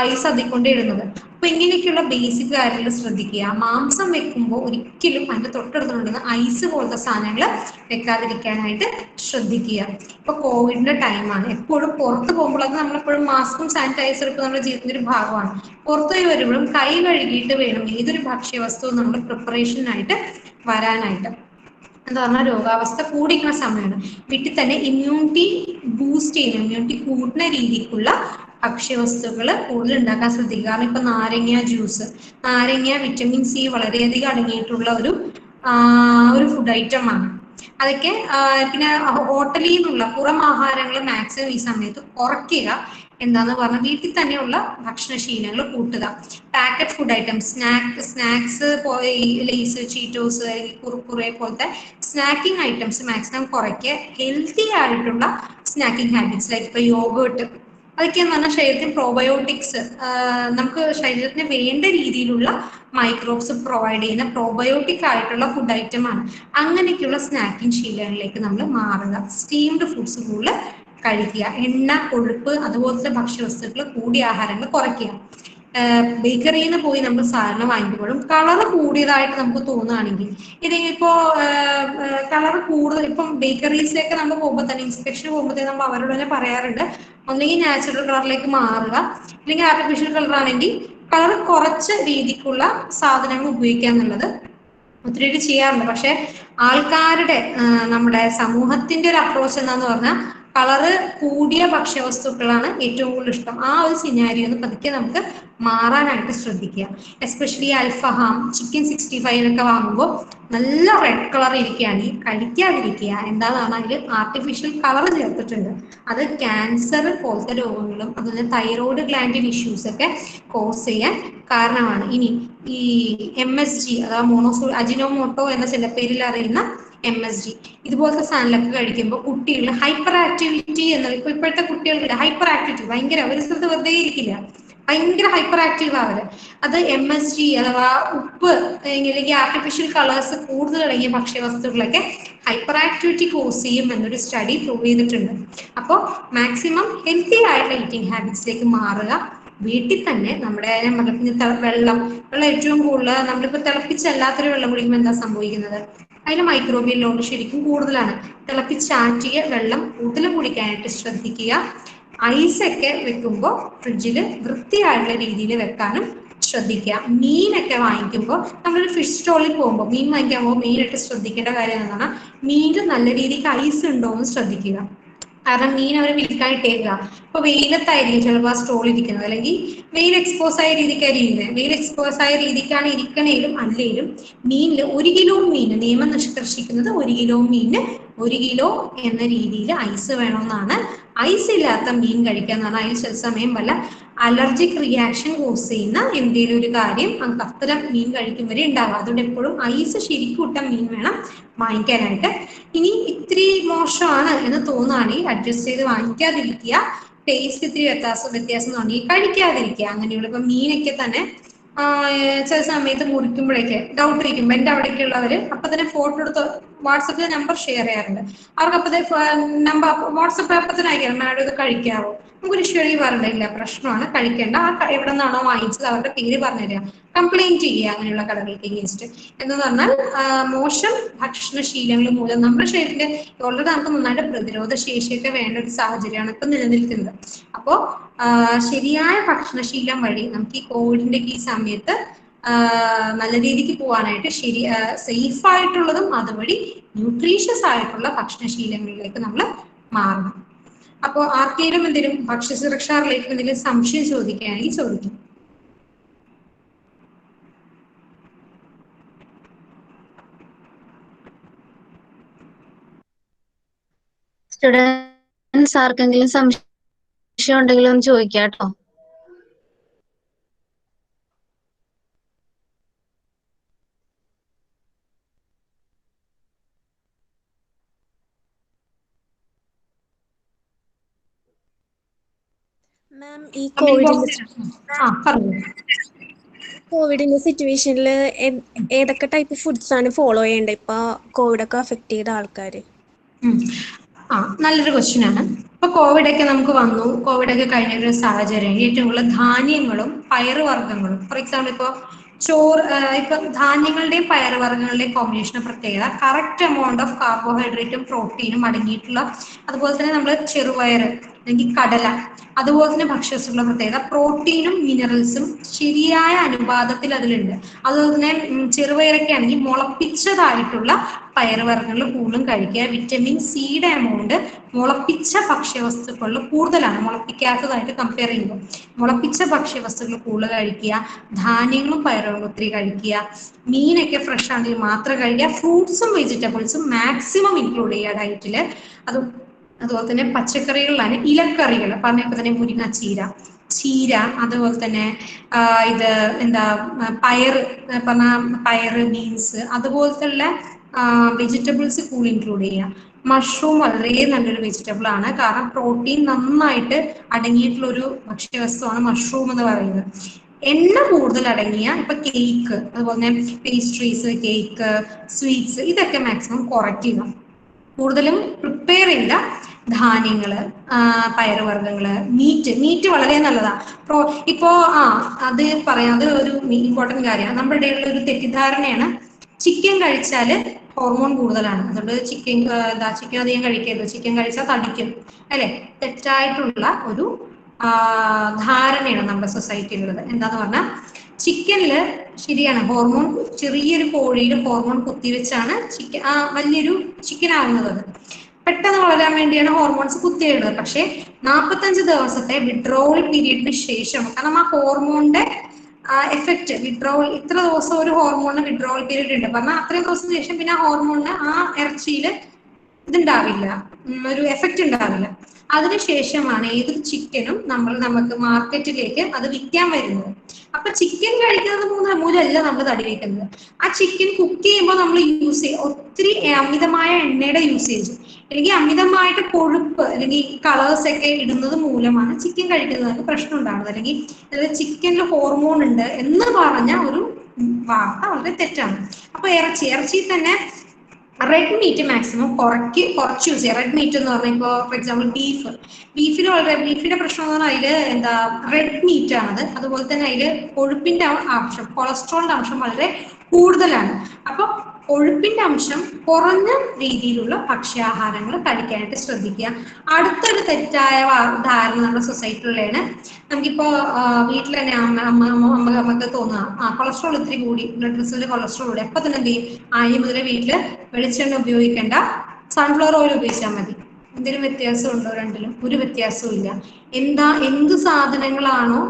ഐസ് അതിക്കൊണ്ടേ ഇടുന്നത്. അപ്പൊ ഇങ്ങനെയൊക്കെയുള്ള ബേസിക് കാര്യങ്ങൾ ശ്രദ്ധിക്കുക. മാംസം വെക്കുമ്പോൾ ഒരിക്കലും അതിന്റെ തൊട്ടടുത്തുകൊണ്ടുവന്ന് ഐസ് പോലത്തെ സാധനങ്ങൾ വെക്കാതിരിക്കാനായിട്ട് ശ്രദ്ധിക്കുക. ഇപ്പൊ കോവിഡിന്റെ ടൈമാണ്, എപ്പോഴും പുറത്ത് പോകുമ്പോഴൊക്കെ നമ്മളെപ്പോഴും മാസ്കും സാനിറ്റൈസറും ഇപ്പൊ നമ്മുടെ ജീവിതത്തിന്റെ ഒരു ഭാഗമാണ്. പുറത്തുപോയി വരുമ്പോഴും കൈ കഴുകിയിട്ട് വേണം ഏതൊരു ഭക്ഷ്യവസ്തുവും നമ്മുടെ പ്രിപ്പറേഷനായിട്ട് വരാനായിട്ട്. എന്താ പറഞ്ഞാൽ രോഗാവസ്ഥ കൂടിക്കുന്ന സമയമാണ്. വീട്ടിൽ തന്നെ ഇമ്മ്യൂണിറ്റി ബൂസ്റ്റ് ചെയ്യുന്ന, ഇമ്മ്യൂണിറ്റി കൂടുന്ന രീതിക്കുള്ള ഭക്ഷ്യവസ്തുക്കൾ കൂടുതൽ ഉണ്ടാക്കാൻ ശ്രദ്ധിക്കുക. കാരണം ഇപ്പൊ നാരങ്ങ ജ്യൂസ്, നാരങ്ങ വിറ്റമിൻ സി വളരെയധികം അടങ്ങിയിട്ടുള്ള ഒരു ഫുഡ് ഐറ്റമാണ്. അതൊക്കെ പിന്നെ ഹോട്ടലിൽ നിന്നുള്ള പുറം ആഹാരങ്ങൾ മാക്സിമം ഈ സമയത്ത് കുറയ്ക്കുക. എന്താന്ന് പറഞ്ഞാൽ വീട്ടിൽ തന്നെയുള്ള ഭക്ഷണശീലങ്ങൾ കൂട്ടുക. Packet food items, snacks Lay's, Cheetos അല്ലെങ്കിൽ കുറുക്കുറെ പോലത്തെ സ്നാക്കിംഗ് ഐറ്റംസ് മാക്സിമം കുറയ്ക്കുക. ഹെൽത്തി ആയിട്ടുള്ള സ്നാക്കിംഗ് ഹാബിറ്റ്സ് ലൈക്ക് ഇപ്പോൾ യോഗേർട്ട്, അതൊക്കെയെന്ന് പറഞ്ഞാൽ ശരീരത്തിൽ പ്രോബയോട്ടിക്സ്, നമുക്ക് ശരീരത്തിന് വേണ്ട രീതിയിലുള്ള മൈക്രോബ്സ് പ്രൊവൈഡ് ചെയ്യുന്ന പ്രോബയോട്ടിക് ആയിട്ടുള്ള ഫുഡ് ഐറ്റം ആണ്. അങ്ങനെയൊക്കെയുള്ള സ്നാക്കിംഗ് ശീലങ്ങളിലേക്ക് നമ്മൾ മാറുക. സ്റ്റീംഡ് ഫുഡ്സ് കൂടുതൽ കഴിക്കുക. എണ്ണ, കൊഴുപ്പ് അതുപോലത്തെ ഭക്ഷ്യവസ്തുക്കൾ കൂടിയ ആഹാരങ്ങൾ കുറയ്ക്കുക. ബേക്കറിയിൽ നിന്ന് പോയി നമ്മൾ സാധനം വാങ്ങിക്കുമ്പോഴും കളർ കൂടിയതായിട്ട് നമുക്ക് തോന്നുകയാണെങ്കിൽ, ഇതിപ്പോ കളർ കൂടുതൽ, ഇപ്പം ബേക്കറീസിലേക്ക് നമ്മൾ പോകുമ്പോൾ തന്നെ ഇൻസ്പെക്ഷൻ പോകുമ്പോഴത്തേ നമ്മൾ അവരോട് തന്നെ പറയാറുണ്ട്, ഒന്നെങ്കിൽ നാച്ചുറൽ കളറിലേക്ക് മാറുക, അല്ലെങ്കിൽ ആർട്ടിഫിഷ്യൽ കളർ ആണെങ്കിൽ കളർ കുറച്ച രീതിക്കുള്ള സാധനങ്ങൾ ഉപയോഗിക്കുക എന്നുള്ളത് ഒത്തിരി ചെയ്യാറുണ്ട്. പക്ഷെ ആൾക്കാരുടെ നമ്മുടെ സമൂഹത്തിന്റെ ഒരു അപ്രോച്ച് എന്താന്ന് പറഞ്ഞാൽ കളറ് കൂടിയ ഭക്ഷ്യവസ്തുക്കളാണ് ഏറ്റവും കൂടുതൽ ഇഷ്ടം. ആ ഒരു സിനാരിയോ പതുക്കെ നമുക്ക് മാറാനായിട്ട് ശ്രദ്ധിക്കുക. എസ്പെഷ്യലി അൽഫഹാം, ചിക്കൻ 65 ഒക്കെ വാങ്ങുമ്പോൾ നല്ല റെഡ് കളർ ഇരിക്കുകയാണെങ്കിൽ കഴിക്കാതിരിക്കുക. എന്താണെന്ന് അതിൽ ആർട്ടിഫിഷ്യൽ കളർ ചേർത്തിട്ടുണ്ട്. അത് ക്യാൻസർ പോലത്തെ രോഗങ്ങളും അതുപോലെ തൈറോയ്ഡ് ഗ്ലാൻഡിൻ ഇഷ്യൂസ് ഒക്കെ കോസ് ചെയ്യാൻ കാരണമാണ്. ഇനി ഈ MSG അഥവാ അജിനോമോട്ടോ എന്ന ചില പേരിൽ അറിയുന്ന MSG ഇതുപോലത്തെ സാധനങ്ങളൊക്കെ കഴിക്കുമ്പോൾ കുട്ടികൾ ഹൈപ്പർ ആക്ടിവിറ്റി എന്ന, ഇപ്പോഴത്തെ കുട്ടികൾക്ക് ഹൈപ്പർ ആക്ടിവിറ്റി ഭയങ്കര, ഒരു സ്ഥലത്ത് വെറുതെ ഇരിക്കില്ല, ഭയങ്കര ഹൈപ്പർ ആക്റ്റീവ് ആവര്. അത് MSG അഥവാ ഉപ്പ് അല്ലെങ്കിൽ ആർട്ടിഫിഷ്യൽ കളേഴ്സ് കൂടുതൽ അടങ്ങിയ ഭക്ഷ്യവസ്തുക്കളൊക്കെ ഹൈപ്പർ ആക്ടിവിറ്റി കോസ് ചെയ്യും എന്നൊരു സ്റ്റഡി പ്രൂവ് ചെയ്തിട്ടുണ്ട്. അപ്പോൾ മാക്സിമം ഹെൽത്തി ആയിട്ടുള്ള ഈറ്റിംഗ് ഹാബിറ്റ്സിലേക്ക് മാറുക. വീട്ടിൽ തന്നെ നമ്മുടെ വെള്ളം ഏറ്റവും കൂടുതൽ നമ്മളിപ്പോൾ തിളപ്പിച്ചല്ലാത്തൊരു വെള്ളം കുടിക്കുമ്പോൾ എന്താ സംഭവിക്കുന്നത്, അതിന് മൈക്രോബിയൽ ലോഡ് ശരിക്കും കൂടുതലാണ്. തിളപ്പിച്ചാറ്റിയ വെള്ളം കൂടുതലും കുടിക്കാനായിട്ട് ശ്രദ്ധിക്കുക. ഐസൊക്കെ വെക്കുമ്പോൾ ഫ്രിഡ്ജിൽ വൃത്തിയായിട്ടുള്ള രീതിയിൽ വെക്കാനും ശ്രദ്ധിക്കുക. മീനൊക്കെ വാങ്ങിക്കുമ്പോൾ നമ്മളൊരു ഫിഷ് സ്റ്റോളിൽ പോകുമ്പോൾ, മീൻ വാങ്ങിക്കാൻ പോകുമ്പോൾ മെയിനായിട്ട് ശ്രദ്ധിക്കേണ്ട കാര്യം എന്താണ്, മീനിൽ നല്ല രീതിക്ക് ഐസ് ഉണ്ടോ എന്ന് ശ്രദ്ധിക്കുക. കാരണം മീൻ അവർ വിൽക്കാനിട്ടേക്കുക, ഇപ്പൊ വെയിലത്തായിരിക്കും ചിലപ്പോൾ ആ സ്റ്റോൾ ഇരിക്കുന്നത്, അല്ലെങ്കിൽ വെയിൽ എക്സ്പോസ് ആയ രീതിക്കായിരിക്കും ഇരിക്കുന്നത്. വെയിൽ എക്സ്പോസ് ആയ രീതിക്കാണ് ഇരിക്കണേലും അല്ലേലും മീനിൽ 1 കിലോ മീൻ, നിയമം നിഷ്കർഷിക്കുന്നത് 1 കിലോ മീനിന് 1 കിലോ എന്ന രീതിയിൽ ഐസ് വേണമെന്നാണ്. ഐസ് ഇല്ലാത്ത മീൻ കഴിക്കുക എന്നാണ്. അതിൽ ചില സമയം വല്ല അലർജിക് റിയാക്ഷൻ കോസ് ചെയ്യുന്ന എന്തെങ്കിലും ഒരു കാര്യം അത്തരം മീൻ കഴിക്കും വരെ ഉണ്ടാകും. അതുകൊണ്ട് എപ്പോഴും ഐസ് ശരിക്കും ഇട്ട മീൻ വേണം വാങ്ങിക്കാനായിട്ട്. ഇനി ഇത്തിരി മോശമാണ് എന്ന് തോന്നുകയാണെങ്കിൽ അഡ്ജസ്റ്റ് ചെയ്ത് വാങ്ങിക്കാതിരിക്കുക. ടേസ്റ്റ് ഇത്തിരി വ്യത്യാസം തോന്നി കഴിക്കാതിരിക്കുക. അങ്ങനെയുള്ള ഇപ്പൊ മീനൊക്കെ തന്നെ ചില സമയത്ത് മുറിക്കുമ്പോഴേക്ക് ഡൗട്ട് ഇരിക്കുമ്പോൾ എൻ്റെ അവിടേക്കുള്ളവർ അപ്പൊ തന്നെ ഫോട്ടോ എടുത്ത് വാട്സപ്പിൽ നമ്പർ ഷെയർ ചെയ്യാറുണ്ട്. അവർക്ക് അപ്പത്തെ നമ്പർ വാട്സപ്പ് അപ്പൊ തന്നെ അയക്കാം, മാഡം ഇത് കഴിക്കാവോ, നമുക്കൊരു ഷെയർ പറഞ്ഞില്ല, പ്രശ്നമാണ്, കഴിക്കേണ്ട, എവിടെ നിന്നാണോ വാങ്ങിച്ചത് അവരുടെ പേര് പറഞ്ഞുതരിക, കംപ്ലൈന്റ് ചെയ്യുക അങ്ങനെയുള്ള കടകൾക്ക് അഗേൻസ്റ്റ്. എന്ന് പറഞ്ഞാൽ മോശം ഭക്ഷണശീലങ്ങൾ മൂലം നമ്മുടെ ശരീരത്തിൽ ഓൾറെഡി നമുക്ക് നന്നായിട്ട് പ്രതിരോധ ശേഷിയൊക്കെ വേണ്ട ഒരു സാഹചര്യമാണ് ഇപ്പൊ നിലനിൽക്കുന്നത്. അപ്പോൾ ശരിയായ ഭക്ഷണശീലം വഴി നമുക്ക് ഈ കോവിഡിന്റെ ഈ സമയത്ത് നല്ല രീതിക്ക് പോകാനായിട്ട് സേഫ് ആയിട്ടുള്ളതും അതുവഴി ന്യൂട്രീഷ്യസ് ആയിട്ടുള്ള ഭക്ഷണശീലങ്ങളിലേക്ക് നമ്മൾ മാറണം. അപ്പോൾ ആർക്കെങ്കിലും എന്തെങ്കിലും ഭക്ഷ്യസുരക്ഷാ റിലേറ്റഡ് എന്തെങ്കിലും സംശയം ചോദിക്കുകയാണെങ്കിൽ ചോദിക്കും. സ്റ്റുഡൻസ് ആർക്കെങ്കിലും സംശയം ഉണ്ടെങ്കിലും ഒന്ന് ചോദിക്കാം കേട്ടോ. മാം, ഈ കോവിഡിന്റെ സിറ്റുവേഷനിൽ ഏതൊക്കെ ടൈപ്പ് ഫുഡ്സ് ആണ് ഫോളോ ചെയ്യേണ്ടത് ഇപ്പൊ കോവിഡ് ഒക്കെ അഫക്ട് ചെയ്ത ആൾക്കാര്? നല്ലൊരു ക്വസ്റ്റ്യൻ ആണ്. ഇപ്പൊ കോവിഡ് ഒക്കെ നമുക്ക് വന്നു, കോവിഡ് ഒക്കെ കഴിഞ്ഞ ഒരു സാഹചര്യം ഏറ്റവും കൂടുതൽ ധാന്യങ്ങളും പയറുവർഗ്ഗങ്ങളും, ഫോർ എക്സാമ്പിൾ ഇപ്പൊ ചോറ്, ഇപ്പൊ ധാന്യങ്ങളുടെയും പയറുവർഗ്ഗങ്ങളുടെയും കോമ്പിനേഷൻ പ്രത്യേകത കറക്റ്റ് എമൗണ്ട് ഓഫ് കാർബോഹൈഡ്രേറ്റും പ്രോട്ടീനും അടങ്ങിയിട്ടുള്ള, അതുപോലെ തന്നെ നമ്മൾ ചെറുപയർ അല്ലെങ്കിൽ കടല അതുപോലെ തന്നെ ഭക്ഷ്യവസ്തുക്കളുടെ പ്രത്യേകത പ്രോട്ടീനും മിനറൽസും ശരിയായ അനുപാതത്തിൽ അതിലുണ്ട്. അതുപോലെ തന്നെ ചെറുപയറൊക്കെ ആണെങ്കിൽ മുളപ്പിച്ചതായിട്ടുള്ള പയറുവർഗ്ഗങ്ങൾ കൂടുതലും കഴിക്കുക. വിറ്റമിൻ സിയുടെ എമൗണ്ട് മുളപ്പിച്ച ഭക്ഷ്യവസ്തുക്കളിൽ കൂടുതലാണ്, മുളപ്പിക്കാത്തതായിട്ട് കമ്പയർ ചെയ്യുമ്പോൾ. മുളപ്പിച്ച ഭക്ഷ്യവസ്തുക്കൾ കൂടുതൽ കഴിക്കുക, ധാന്യങ്ങളും പയറുകളും ഒത്തിരി കഴിക്കുക, മീനൊക്കെ ഫ്രഷ് ആണെങ്കിൽ മാത്രം കഴിക്കുക, ഫ്രൂട്ട്സും വെജിറ്റബിൾസും മാക്സിമം ഇൻക്ലൂഡ് ചെയ്യുക ഡയറ്റിൽ. അത് അതുപോലെ തന്നെ പച്ചക്കറികളിലാണ് ഇലക്കറികൾ പറഞ്ഞപ്പോൾ തന്നെ മുരിങ്ങ ചീര, അതുപോലെ തന്നെ ഇത് എന്താ പയറ് പറഞ്ഞ പയറ്, ബീൻസ് അതുപോലത്തുള്ള വെജിറ്റബിൾസ് കൂടുതൽ ഇൻക്ലൂഡ് ചെയ്യുക. മഷ്റൂം വളരെ നല്ലൊരു വെജിറ്റബിൾ ആണ്, കാരണം പ്രോട്ടീൻ നന്നായിട്ട് അടങ്ങിയിട്ടുള്ള ഒരു ഭക്ഷ്യവസ്തുവാണ് മഷ്റൂം എന്ന് പറയുന്നത്. എണ്ണ കൂടുതൽ അടങ്ങിയ ഇപ്പൊ കേക്ക്, അതുപോലെ തന്നെ പേസ്ട്രീസ്, കേക്ക്, സ്വീറ്റ്സ് ഇതൊക്കെ മാക്സിമം കുറയ്ക്കുക. കൂടുതലും പ്രിപ്പയർ ചെയ്ത ധാന്യങ്ങള്, പയറുവർഗ്ഗങ്ങള്, മീറ്റ് വളരെ നല്ലതാ. ഇപ്പോ അത് പറയാം, അത് ഒരു ഇമ്പോർട്ടന്റ് കാര്യമാണ്. നമ്മുടെ ഇടയിലുള്ള ഒരു തെറ്റിദ്ധാരണയാണ് ചിക്കൻ കഴിച്ചാല് ഹോർമോൺ കൂടുതലാണ്, അതുകൊണ്ട് ചിക്കൻ അധികം കഴിക്കരുത്, ചിക്കൻ കഴിച്ചാൽ തടിക്കും അല്ലെ. തെറ്റായിട്ടുള്ള ഒരു ധാരണയാണ് നമ്മുടെ സൊസൈറ്റിയിലുള്ളത്. എന്താന്ന് പറഞ്ഞാൽ ചിക്കനില് ശരിയാണ് ഹോർമോൺ, ചെറിയൊരു കോഴിയിൽ ഹോർമോൺ കുത്തിവെച്ചാണ് ചിക്കൻ വലിയൊരു ചിക്കൻ ആവുന്നത്. പെട്ടെന്ന് വളരാൻ വേണ്ടിയാണ് ഹോർമോൺസ് കുത്തിയിടുന്നത്. പക്ഷേ 45 ദിവസത്തെ വിഡ്രോവൽ പീരീഡിന് ശേഷം, കാരണം ആ ഹോർമോണിന്റെ എഫക്റ്റ് വിഡ്രോവൽ, ഇത്ര ദിവസം ഒരു ഹോർമോണിന് വിഡ്രോവൽ പീരീഡ് ഉണ്ട് പറഞ്ഞാൽ അത്രയും ദിവസത്തിന് ശേഷം പിന്നെ ആ ഹോർമോണിന് ആ ഇറച്ചിയിൽ ഇതുണ്ടാവില്ല, ഒരു എഫക്റ്റ് ഉണ്ടാവില്ല. അതിനുശേഷമാണ് ഏതൊരു ചിക്കനും നമുക്ക് മാർക്കറ്റിലേക്ക് അത് വിൽക്കാൻ വരുന്നത്. അപ്പൊ ചിക്കൻ കഴിക്കുന്നത് മൂലമല്ല നമ്മൾ തടി വയ്ക്കുന്നത്. ആ ചിക്കൻ കുക്ക് ചെയ്യുമ്പോൾ നമ്മൾ ഒത്തിരി അമിതമായ എണ്ണയുടെ യൂസേജ്, അല്ലെങ്കിൽ അമിതമായിട്ട് കൊഴുപ്പ് അല്ലെങ്കിൽ കളേഴ്സ് ഒക്കെ ഇടുന്നത് മൂലമാണ് ചിക്കൻ കഴിക്കുന്നതിന് പ്രശ്നം ഉണ്ടാകുന്നത്. അല്ലെങ്കിൽ ചിക്കനിൽ ഹോർമോൺ ഉണ്ട് എന്ന് പറഞ്ഞ ഒരു വാർത്ത വളരെ തെറ്റാണ്. അപ്പൊ ഇറച്ചി തന്നെ റെഡ് മീറ്റ് മാക്സിമം കുറച്ച് യൂസ് ചെയ്യുക. റെഡ് മീറ്റ് എന്ന് പറഞ്ഞാൽ ഇപ്പോൾ ഫോർ എക്സാമ്പിൾ ബീഫിന്റെ പ്രശ്നം എന്ന് പറഞ്ഞാൽ അതില് റെഡ് മീറ്റ് ആണത്. അതുപോലെ തന്നെ അതില് കൊഴുപ്പിന്റെ അംശം, കൊളസ്ട്രോളിന്റെ അംശം വളരെ കൂടുതലാണ്. അപ്പൊ കൊഴുപ്പിന്റെ അംശം കുറഞ്ഞ രീതിയിലുള്ള ഭക്ഷ്യാഹാരങ്ങൾ കഴിക്കാനായിട്ട് ശ്രദ്ധിക്കുക. അടുത്തൊരു തെറ്റായ ധാരണ നമ്മുടെ സൊസൈറ്റിയിലാണ്, നമുക്കിപ്പോ വീട്ടിൽ തന്നെ അമ്മക്ക് തോന്നുക കൊളസ്ട്രോൾ ഇത്തിരി കൂടി, ബ്ലഡ് വെസലിൽ കൊളസ്ട്രോൾ കൂടി, അപ്പൊ തന്നെ എന്ത് ചെയ്യും, ആദ്യം മുതലേ വീട്ടില് വെളിച്ചെണ്ണ ഉപയോഗിക്കേണ്ട, സൺഫ്ലവർ ഓയിൽ ഉപയോഗിച്ചാൽ മതി. എന്തെങ്കിലും വ്യത്യാസമുണ്ടോ? രണ്ടിലും ഒരു വ്യത്യാസവും ഇല്ല. എന്ത് സാധനങ്ങളാണോ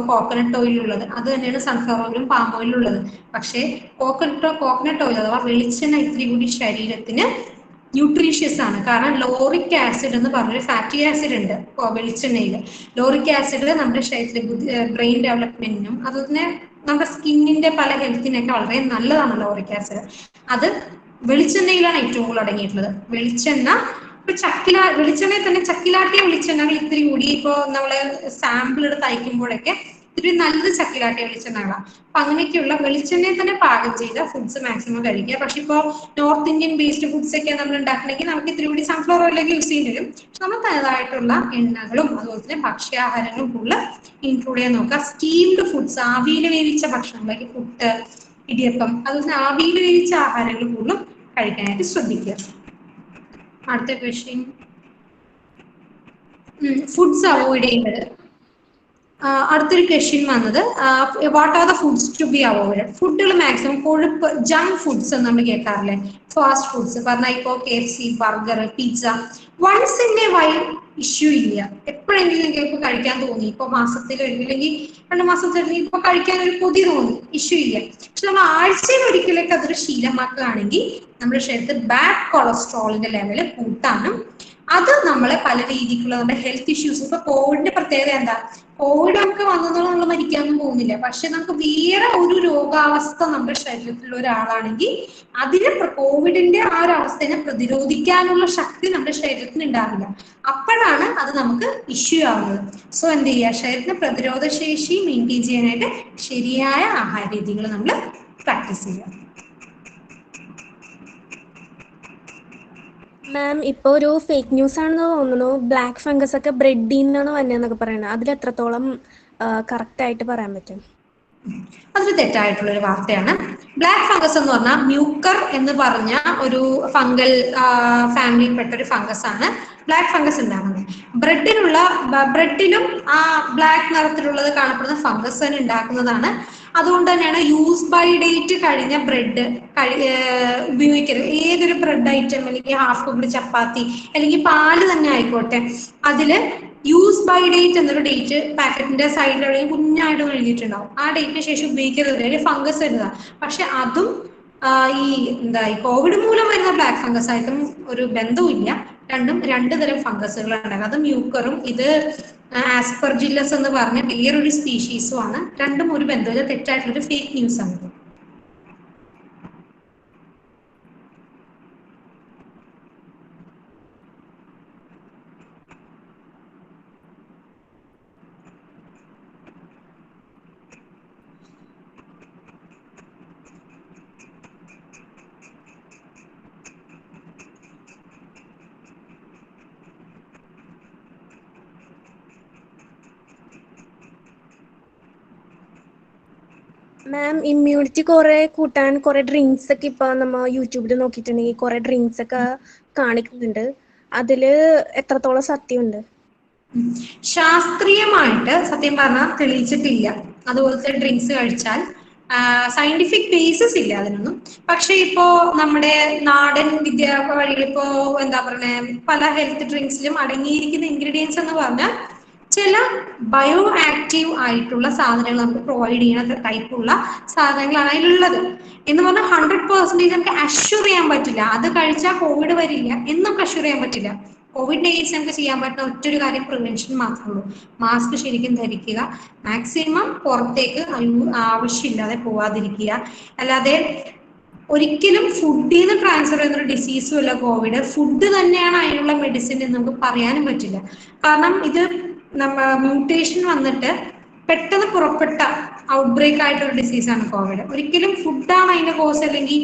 കോക്കനട്ട് ഓയിലുള്ളത് അത് തന്നെയാണ് സൺഫ്ലവർ ഓയിലും പാം ഓയിലും ഉള്ളത്. പക്ഷേ കോക്കനട്ട് ഓയിൽ അഥവാ വെളിച്ചെണ്ണ ഇത്തിരി കൂടി ശരീരത്തിന് ന്യൂട്രീഷ്യസ് ആണ്. കാരണം ലോറിക് ആസിഡ് എന്ന് പറഞ്ഞൊരു ഫാറ്റി ആസിഡ് ഉണ്ട് വെളിച്ചെണ്ണയിൽ. ലോറിക് ആസിഡ് നമ്മുടെ ശരീരത്തിലെ ബ്രെയിൻ ഡെവലപ്മെന്റിനും അതുപോലെ തന്നെ നമ്മുടെ സ്കിന്നിന്റെ പല ഹെൽത്തിനൊക്കെ വളരെ നല്ലതാണ് ലോറിക് ആസിഡ്. അത് വെളിച്ചെണ്ണയിലാണ് ഏറ്റവും കൂടുതൽ അടങ്ങിയിട്ടുള്ളത്. വെളിച്ചെണ്ണ വെളിച്ചെണ്ണയിൽ തന്നെ ചക്കിലാട്ടിയ വെളിച്ചെണ്ണകൾ ഇത്തിരി കൂടി ഇപ്പോ നമ്മള് സാമ്പിൾ എടുത്ത് അയക്കുമ്പോഴൊക്കെ ഇത്തിരി നല്ലത് ചക്കിലാട്ടിയ വെളിച്ചെണ്ണകളാണ്. അപ്പൊ അങ്ങനെയൊക്കെയുള്ള വെളിച്ചെണ്ണയിൽ തന്നെ പാകം ചെയ്ത ഫുഡ്സ് മാക്സിമം കഴിക്കുക. പക്ഷെ ഇപ്പോൾ നോർത്ത് ഇന്ത്യൻ ബേസ്ഡ് ഫുഡ്സ് ഒക്കെ നമ്മൾ ഉണ്ടാക്കണമെങ്കിൽ നമുക്ക് ഇത്തിരി കൂടി സൺഫ്ലവർ ഓയിലേക്ക് യൂസ് ചെയ്യേണ്ടി വരും. നമ്മൾ തനതായിട്ടുള്ള എണ്ണകളും അതുപോലെ തന്നെ ഭക്ഷ്യാഹാരങ്ങളും കൂടുതൽ ഇൻക്ലൂഡ് ചെയ്യാൻ നോക്കുക. സ്റ്റീംഡ് ഫുഡ്സ്, ആവിയിൽ വേവിച്ച ഭക്ഷണങ്ങൾ, പുട്ട്, ഇടിയപ്പം, അതുപോലെ ആവിയിൽ വേവിച്ച ആഹാരങ്ങൾ കൂടുതലും കഴിക്കാനായിട്ട് ശ്രദ്ധിക്കുക. അടുത്ത ക്വസ്റ്റ്യൻ, ഫുഡ്സ് അവോയ്ഡ് ചെയ്യുന്നത്. അടുത്തൊരു ക്വസ്റ്റ്യൻ വന്നത്, what are the foods to be avoided? ഫുഡുകൾ മാക്സിമം കൊഴുപ്പ്, ജങ്ക് ഫുഡ്സ് എന്ന് നമ്മൾ കേൾക്കാറില്ലേ, ഫാസ്റ്റ് ഫുഡ്സ് പറഞ്ഞാൽ ഇപ്പോൾ KFC, burger, pizza, once in a while issue ഇല്ല. എപ്പോഴെങ്കിലും നിങ്ങൾക്ക് കഴിക്കാൻ തോന്നി, ഇപ്പൊ മാസത്തിൽ അല്ലെങ്കിൽ 2 മാസത്തിൽ ഇപ്പൊ കഴിക്കാൻ ഒരു കൊതി തോന്നി, ഇഷ്യൂ ഇല്ല. പക്ഷെ നമ്മൾ ആഴ്ചയിൽ ഒരിക്കലൊക്കെ അതൊരു ശീലമാക്കുകയാണെങ്കിൽ നമ്മുടെ ശരീരത്തിൽ ബാഡ് കൊളസ്ട്രോളിന്റെ ലെവൽ കൂട്ടാനും അത് നമ്മളെ പല രീതിക്കുള്ള നമ്മുടെ ഹെൽത്ത് ഇഷ്യൂസ്, ഇപ്പൊ കോവിഡിന്റെ പ്രത്യേകത എന്താ, കോവിഡ് നമുക്ക് വന്നതോളം നമ്മൾ മരിക്കാനൊന്നും പോകുന്നില്ല. പക്ഷെ നമുക്ക് വേറെ ഒരു രോഗാവസ്ഥ നമ്മുടെ ശരീരത്തിലുള്ള ഒരാളാണെങ്കിൽ അതിന് കോവിഡിന്റെ ആ ഒരു അവസ്ഥയെ പ്രതിരോധിക്കാനുള്ള ശക്തി നമ്മുടെ ശരീരത്തിന് ഉണ്ടാവില്ല. അപ്പോഴാണ് അത് നമുക്ക് ഇഷ്യൂ ആവുന്നത്. സോ എന്ത് ചെയ്യുക, ശരീരത്തിന് പ്രതിരോധ ശേഷി മെയിൻറ്റെയിൻ ചെയ്യാനായിട്ട് ശരിയായ ആഹാര രീതികൾ നമ്മൾ പ്രാക്ടീസ് ചെയ്യുക. മാം, ഇപ്പൊ ഒരു ഫേക്ക് ന്യൂസ് ആണെന്ന് തോന്നുന്നു, ബ്ലാക്ക് ഫംഗസ് ഒക്കെ ബ്രെഡിൽ നിന്നാണ് വന്നതെന്നൊക്കെ പറയുന്നത്. അതിൽ എത്രത്തോളം കറക്റ്റ് ആയിട്ട് പറയാൻ പറ്റും? അതൊരു തെറ്റായിട്ടുള്ള ഒരു വാർത്തയാണ്. ബ്ലാക്ക് ഫംഗസ് എന്ന് പറഞ്ഞാൽ മ്യൂക്കർ എന്ന് പറഞ്ഞ ഒരു ഫംഗൽ ഫാമിലിയിൽപ്പെട്ട ഒരു ഫംഗസ് ആണ് ബ്ലാക്ക് ഫംഗസ് ഉണ്ടാകുന്നത്. ബ്രെഡിലും ആ ബ്ലാക്ക് നിറത്തിലുള്ളത് കാണപ്പെടുന്ന ഫംഗസ് തന്നെ ഉണ്ടാക്കുന്നതാണ്. അതുകൊണ്ട് തന്നെയാണ് യൂസ് ബൈ ഡേറ്റ് കഴിഞ്ഞ ബ്രെഡ് ഉപയോഗിക്കരുത്. ഏതൊരു ബ്രെഡ് ഐറ്റം അല്ലെങ്കിൽ ഹാഫ് കുക്ക്ഡ് ചപ്പാത്തി അല്ലെങ്കിൽ പാല് തന്നെ ആയിക്കോട്ടെ, അതില് യൂസ് ബൈ ഡേറ്റ് എന്നൊരു ഡേറ്റ് പാക്കറ്റിന്റെ സൈഡിൽ എവിടെയും കുഞ്ഞായിട്ട് എഴുതിയിട്ടുണ്ടാവും. ആ ഡേറ്റിന് ശേഷം ഉപയോഗിക്കരുത്, ഫംഗസ് വരുന്നതാണ്. പക്ഷെ അതും ഈ കോവിഡ് മൂലം വരുന്ന ബ്ലാക്ക് ഫംഗസ് ആയിട്ടും ഒരു ബന്ധവുമില്ല. രണ്ടും രണ്ട് തരം ഫംഗസുകളാണ്. അത് മ്യൂക്കറും ഇത് ആസ്പെർജില്ലസ് എന്ന് പറഞ്ഞ വേറൊരു സ്പീഷീസും ആണ്. രണ്ടും ഒരു ബന്ധമില്ല, തെറ്റായിട്ടുള്ളൊരു ഫേക്ക് ന്യൂസ് ആണ്. മാം ഇമ്മ്യൂണിറ്റി കുറെ കൂട്ടാൻ കുറെ ഡ്രിങ്ക്സ് ഒക്കെ ഇപ്പൊ നമ്മ യൂട്യൂബിൽ നോക്കിയിട്ടുണ്ടെങ്കിൽ കുറെ ഡ്രിങ്ക്സ് ഒക്കെ കാണിക്കുന്നുണ്ട്. അതില് എത്രത്തോളം സത്യമുണ്ട്? ശാസ്ത്രീയമായിട്ട് സത്യം പറഞ്ഞാൽ തെളിയിച്ചിട്ടില്ല അതുപോലത്തെ ഡ്രിങ്ക്സ് കഴിച്ചാൽ. സയന്റിഫിക് ബേസിസ് ഇല്ല അതിനൊന്നും. പക്ഷെ ഇപ്പോ നമ്മുടെ നാടൻ വിദ്യ വഴികൾ ഇപ്പോ എന്താ പറയുക, പല ഹെൽത്ത് ഡ്രിങ്ക്സിലും അടങ്ങിയിരിക്കുന്ന ഇൻഗ്രീഡിയൻസ് എന്ന് പറഞ്ഞാൽ ചില ബയോ ആക്റ്റീവ് ആയിട്ടുള്ള സാധനങ്ങൾ നമുക്ക് പ്രൊവൈഡ് ചെയ്യുന്ന ടൈപ്പുള്ള സാധനങ്ങളാണ് അതിലുള്ളത്. എന്ന് പറഞ്ഞാൽ 100% നമുക്ക് അഷ്യൂർ ചെയ്യാൻ പറ്റില്ല അത് കഴിച്ചാൽ കോവിഡ് വരില്ല എന്നും അഷ്യൂർ ചെയ്യാൻ പറ്റില്ല. കോവിഡിന്റെ കേസ് നമുക്ക് ചെയ്യാൻ പറ്റുന്ന ഒറ്റൊരു കാര്യം പ്രിവെൻഷൻ മാത്രമേ ഉള്ളൂ. മാസ്ക് ശരിക്കും ധരിക്കുക, മാക്സിമം പുറത്തേക്ക് ആവശ്യമില്ലാതെ പോവാതിരിക്കുക. അല്ലാതെ ഒരിക്കലും ഫുഡിൽ നിന്ന് ട്രാൻസ്ഫർ ചെയ്യുന്ന ഒരു ഡിസീസും അല്ല കോവിഡ്. ഫുഡ് തന്നെയാണ് അതിനുള്ള മെഡിസിൻ എന്ന് നമുക്ക് പറയാനും പറ്റില്ല. കാരണം ഇത് മ്യൂട്ടേഷൻ വന്നിട്ട് പെട്ടെന്ന് പുറപ്പെട്ട ഔട്ട് ബ്രേക്ക് ആയിട്ടൊരു ഡിസീസാണ് കോവിഡ്. ഒരിക്കലും ഫുഡാണ് അതിന്റെ കോസ്, അല്ലെങ്കിൽ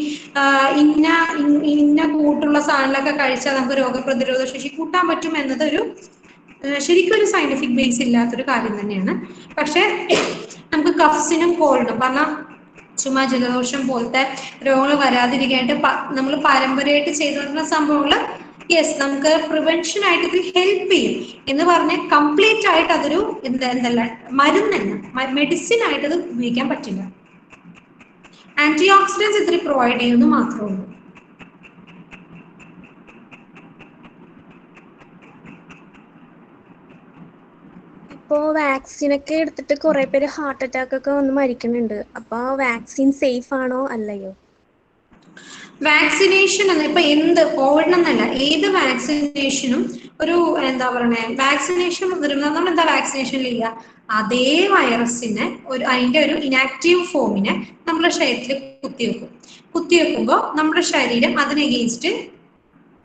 ഇന്ന കൂട്ടുള്ള സാധനങ്ങളൊക്കെ കഴിച്ചാൽ നമുക്ക് രോഗപ്രതിരോധ ശേഷി കൂട്ടാൻ പറ്റും എന്നതൊരു ശരിക്കും ഒരു സയന്റിഫിക് ബേസ് ഇല്ലാത്തൊരു കാര്യം തന്നെയാണ്. പക്ഷെ നമുക്ക് കഫ്സിനും കോൾഡും പറഞ്ഞാൽ ചുമ ജലദോഷം പോലത്തെ രോഗങ്ങൾ വരാതിരിക്കാനായിട്ട് നമ്മൾ പാരമ്പര്യമായിട്ട് ചെയ്തുകൊണ്ടിരുന്ന സംഭവങ്ങൾ യെസ് നമുക്ക് പ്രിവെൻഷൻ ആയിട്ട് ഇത് ഹെൽപ്പ് ചെയ്യും എന്ന് പറഞ്ഞാൽ കംപ്ലീറ്റ് ആയിട്ട് അതൊരു എന്തല്ല മരുന്നല്ല, മെഡിസിൻ ആയിട്ട് അത് ഉപയോഗിക്കാൻ പറ്റില്ല. ആന്റി ഓക്സിഡൻസ് ഇത്തിരി പ്രൊവൈഡ് ചെയ്യുമെന്ന് മാത്രമേ ഉള്ളൂ. ഇപ്പോ വാക്സിൻ ഒക്കെ എടുത്തിട്ട് കുറെ പേര് ഹാർട്ട് അറ്റാക്ക് ഒക്കെ വന്ന് മരിക്കുന്നുണ്ട്. അപ്പൊ വാക്സിൻ സേഫ് ആണോ അല്ലയോ? വാക്സിനേഷൻ എന്ന് ഇപ്പൊ എന്ത് കോവിഡിനെന്നല്ല ഏത് വാക്സിനേഷനും ഒരു എന്താ പറയണേ, വാക്സിനേഷൻ വരുമ്പോൾ നമ്മൾ എന്താ വാക്സിനേഷനിലില്ല അതേ വൈറസിനെ അതിന്റെ ഒരു ഇനാക്റ്റീവ് ഫോമിനെ നമ്മുടെ ശരീരത്തിൽ കുത്തിവെക്കുമ്പോൾ നമ്മുടെ ശരീരം അതിന് എഗെയിൻസ്റ്റ്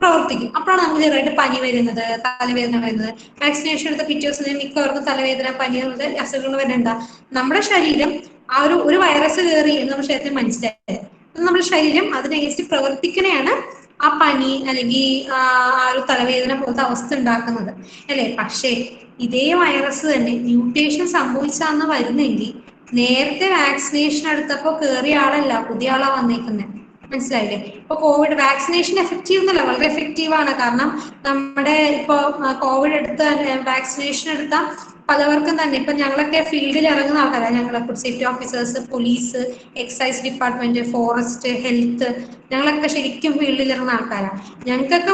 പ്രവർത്തിക്കും. അപ്പോഴാണ് നമുക്ക് ചെറുതായിട്ട് പനി വരുന്നത്, തലവേദന വരുന്നത്. വാക്സിനേഷൻ എടുത്ത പിറ്റേ ദിവസം മിക്കവർക്കും തലവേദന, പനി അസുഖങ്ങൾ വരുന്നുണ്ടാ. നമ്മുടെ ശരീരം ആ ഒരു വൈറസ് കയറി എന്ന് നമ്മുടെ ശരീരത്തിന് മനസ്സിലായത്, നമ്മുടെ ശരീരം അതിനനുസരിച്ച് പ്രവർത്തിക്കണയാണ് ആ പനി അല്ലെങ്കിൽ ആ ഒരു തലവേദന പോലത്തെ അവസ്ഥ ഉണ്ടാക്കുന്നത് അല്ലെ. പക്ഷേ ഇതേ വൈറസ് തന്നെ മ്യൂട്ടേഷൻ സംഭവിച്ചാന്ന് വരുന്നെങ്കിൽ നേരത്തെ വാക്സിനേഷൻ എടുത്തപ്പോൾ കയറിയ ആളല്ല പുതിയ ആളാ വന്നേക്കുന്നത്. മനസ്സിലായില്ലേ? ഇപ്പൊ കോവിഡ് വാക്സിനേഷൻ എഫക്റ്റീവ് എന്നല്ല, വളരെ എഫക്റ്റീവ് ആണ്. കാരണം നമ്മുടെ ഇപ്പൊ കോവിഡ് എടുത്ത വാക്സിനേഷൻ എടുത്ത പലവർക്കും തന്നെ ഇപ്പൊ ഞങ്ങളൊക്കെ ഫീൽഡിൽ ഇറങ്ങുന്ന ആൾക്കാരാണ്. ഞങ്ങളെ food safety officers, police, excise department, forest, health, ഞങ്ങളൊക്കെ ശരിക്കും ഫീൽഡിൽ ഇറങ്ങുന്ന ആൾക്കാരാണ്. ഞങ്ങൾക്കൊക്കെ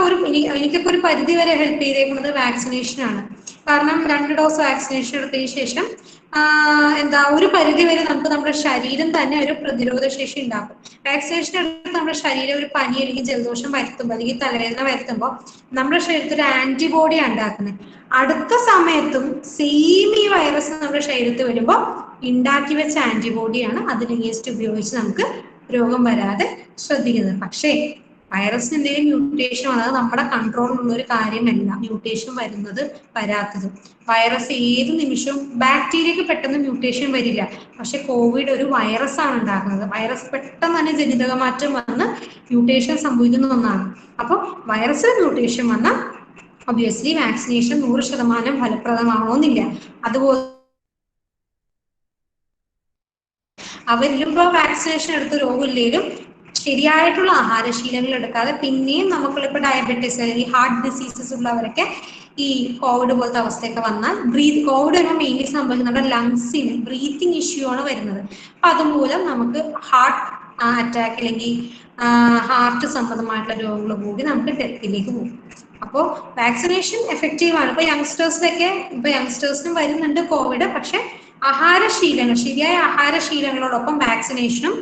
എനിക്കൊക്കെ ഒരു പരിധി വരെ ഹെൽപ്പ് ചെയ്തേക്കുന്നത് വാക്സിനേഷൻ ആണ്. കാരണം 2 ഡോസ് വാക്സിനേഷൻ എടുത്തതിന് ശേഷം എന്താ ഒരു പരിധി വരെ നമുക്ക് നമ്മുടെ ശരീരം തന്നെ ഒരു പ്രതിരോധ ശേഷി ഉണ്ടാക്കും. വാക്സിനേഷൻ എടുത്ത് നമ്മുടെ ശരീരം ഒരു പനി അല്ലെങ്കിൽ ജലദോഷം വരുത്തുമ്പോൾ അല്ലെങ്കിൽ തലവേദന വരുത്തുമ്പോൾ നമ്മുടെ ശരീരത്തിൽ ഒരു ആന്റിബോഡിയാണ് ഉണ്ടാക്കുന്നത്. അടുത്ത സമയത്തും സെയിം ഈ വൈറസ് നമ്മുടെ ശരീരത്തിൽ വരുമ്പോൾ ഉണ്ടാക്കി വെച്ച ആന്റിബോഡിയാണ് അതിനഗേൻസ്റ്റ് ഉപയോഗിച്ച് നമുക്ക് രോഗം വരാതെ ശ്രദ്ധിക്കുന്നത്. പക്ഷേ വൈറസിന് എന്തെങ്കിലും മ്യൂട്ടേഷൻ വന്നത് നമ്മുടെ കൺട്രോളിലുള്ള ഒരു കാര്യമല്ല. മ്യൂട്ടേഷൻ വരുന്നത് വരാത്തത് വൈറസ് ഏത് നിമിഷവും ബാക്ടീരിയക്ക് പെട്ടെന്ന് മ്യൂട്ടേഷൻ വരില്ല. പക്ഷെ കോവിഡ് ഒരു വൈറസ് ആണ് ഉണ്ടാക്കുന്നത്. വൈറസ് പെട്ടെന്ന് തന്നെ ജനിതക മാറ്റം വന്ന് മ്യൂട്ടേഷൻ സംഭവിക്കുന്ന ഒന്നാണ്. അപ്പോൾ വൈറസിന് മ്യൂട്ടേഷൻ വന്നാൽ ഒബ്വിയസ്ലി വാക്സിനേഷൻ 100% ഫലപ്രദമാവണമെന്നില്ല. അതുപോലെ അവരിലും ഇപ്പോൾ വാക്സിനേഷൻ എടുത്ത രോഗമില്ലെങ്കിലും ശരിയായിട്ടുള്ള ആഹാരശീലങ്ങൾ എടുക്കാതെ പിന്നെയും നമുക്കിപ്പോൾ ഡയബറ്റീസ് അല്ലെങ്കിൽ ഹാർട്ട് ഡിസീസസ് ഉള്ളവരൊക്കെ ഈ കോവിഡ് പോലത്തെ അവസ്ഥയൊക്കെ വന്നാൽ കോവിഡ് വരുമ്പോൾ മെയിൻലി സംഭവിക്കുന്നത് നമ്മുടെ ലങ്സിന് ബ്രീത്തിങ് ഇഷ്യൂ ആണ് വരുന്നത്. അപ്പൊ അതുമൂലം നമുക്ക് ഹാർട്ട് അറ്റാക്ക് അല്ലെങ്കിൽ ഹാർട്ട് സംബന്ധമായിട്ടുള്ള രോഗങ്ങൾ കൂടി നമുക്ക് ഡെത്തിലേക്ക് പോകും. അപ്പോൾ വാക്സിനേഷൻ എഫക്റ്റീവ് ആണ്. ഇപ്പൊ യങ്സ്റ്റേഴ്സിനും വരുന്നുണ്ട് കോവിഡ്. പക്ഷെ ആഹാരശീലങ്ങൾ, ശരിയായ ആഹാരശീലങ്ങളോടൊപ്പം വാക്സിനേഷനും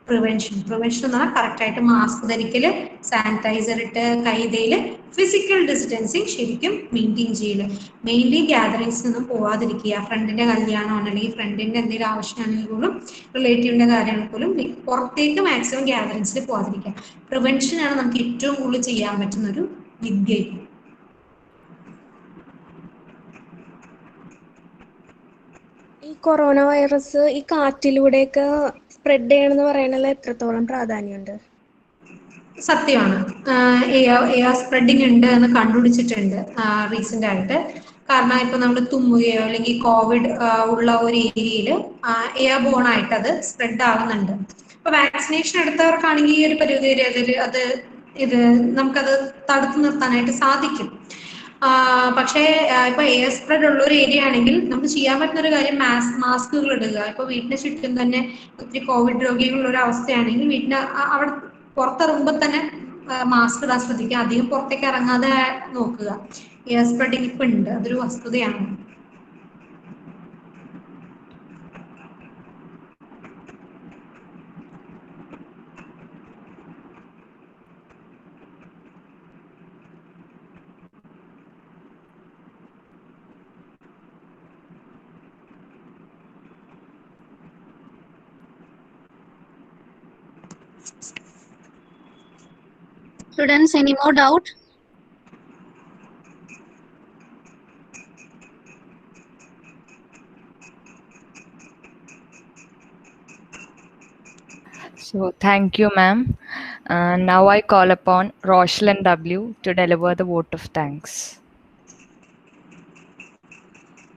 പ്രിവെൻഷൻ എന്ന് പറഞ്ഞാൽ കറക്റ്റ് ആയിട്ട് മാസ്ക് ധരിക്കല്, സാനിറ്റൈസർ ഇട്ട് കൈ തേയില്, ഫിസിക്കൽ ഡിസ്റ്റൻസിങ് ശരിക്കും മെയിൻറ്റെയിൻ ചെയ്യല്. മെയിൻലി ഗ്യാതറിങ്സിനൊന്നും പോവാതിരിക്കുക. ഫ്രണ്ടിന്റെ കല്യാണമാണ് അല്ലെങ്കിൽ ഫ്രണ്ടിന്റെ എന്തെങ്കിലും ആവശ്യമാണെങ്കിൽ പോലും റിലേറ്റീവിന്റെ കാര്യങ്ങൾ പോലും പുറത്തേക്ക് മാക്സിമം ഗ്യാതറിങ്സിൽ പോവാതിരിക്കുക. പ്രിവെൻഷൻ ആണ് നമുക്ക് ഏറ്റവും കൂടുതൽ ചെയ്യാൻ പറ്റുന്ന ഒരു വിദ്യ. ഈ കൊറോണ വൈറസ് ഈ കാറ്റിലൂടെയൊക്കെ സ്പ്രെഡ് ചെയ്യണമെന്ന് പറയണത് എത്രത്തോളം പ്രാധാന്യമുണ്ട്? സത്യമാണ്. എയർ സ്പ്രെഡിങ് ഉണ്ട് എന്ന് കണ്ടുപിടിച്ചിട്ടുണ്ട് റീസെന്റ് ആയിട്ട്. കാരണം ഇപ്പൊ നമ്മൾ തുമ്മുകയോ അല്ലെങ്കിൽ കോവിഡ് ഉള്ള ഒരു ഏരിയയിൽ എയർ ബോൺ ആയിട്ട് അത് സ്പ്രെഡ് ആവുന്നുണ്ട്. ഇപ്പൊ വാക്സിനേഷൻ എടുത്തവർക്കാണെങ്കിൽ ഈ ഒരു പരിധി വരെ അത് നമുക്കത് തടുത്തു നിർത്താനായിട്ട് സാധിക്കും. പക്ഷേ ഇപ്പൊ എയർ സ്പ്രെഡ് ഉള്ള ഒരു ഏരിയ ആണെങ്കിൽ നമുക്ക് ചെയ്യാൻ പറ്റുന്ന ഒരു കാര്യം മാസ്കുകൾ ഇടുക. ഇപ്പൊ വീടിന് ചുറ്റും തന്നെ ഒത്തിരി കോവിഡ് രോഗികളുള്ള ഒരു അവസ്ഥയാണെങ്കിൽ വീട്ടിന് അവിടെ പുറത്തിറങ്ങുമ്പോൾ തന്നെ മാസ്ക് ഇടാൻ ശ്രദ്ധിക്കുക. അധികം പുറത്തേക്ക് ഇറങ്ങാതെ നോക്കുക. എയർ സ്പ്രെഡിങ് ഇപ്പൊ ഉണ്ട്, അതൊരു വസ്തുതയാണ്. Students, any more doubt? So thank you, ma'am. Now I call upon Roshlyn W. to deliver the vote of thanks.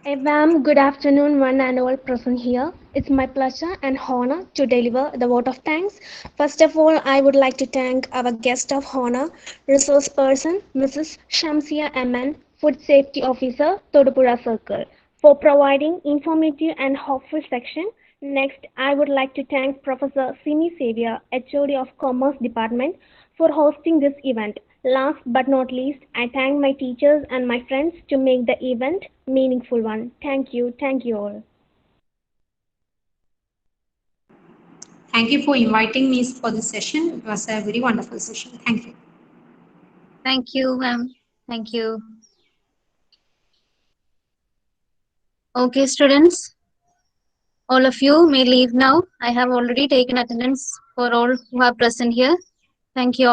A warm good afternoon, one and all present here. It's my pleasure and honor to deliver the vote of thanks. First of all, I would like to thank our guest of honor, resource person, Mrs. Shamsia Aman, Food Safety Officer, Todupura Circle, for providing informative and hopeful section. Next, I would like to thank Professor Simi Xavier, HOD of Commerce Department, for hosting this event. Last but not least, I thank my teachers and my friends to make the event meaningful one. Thank you all. Thank you for inviting me for this session. It was a very wonderful session. Thank you. Thank you, ma'am. Thank you. Okay, students, all of you may leave now. I have already taken attendance for all who are present here. Thank you all.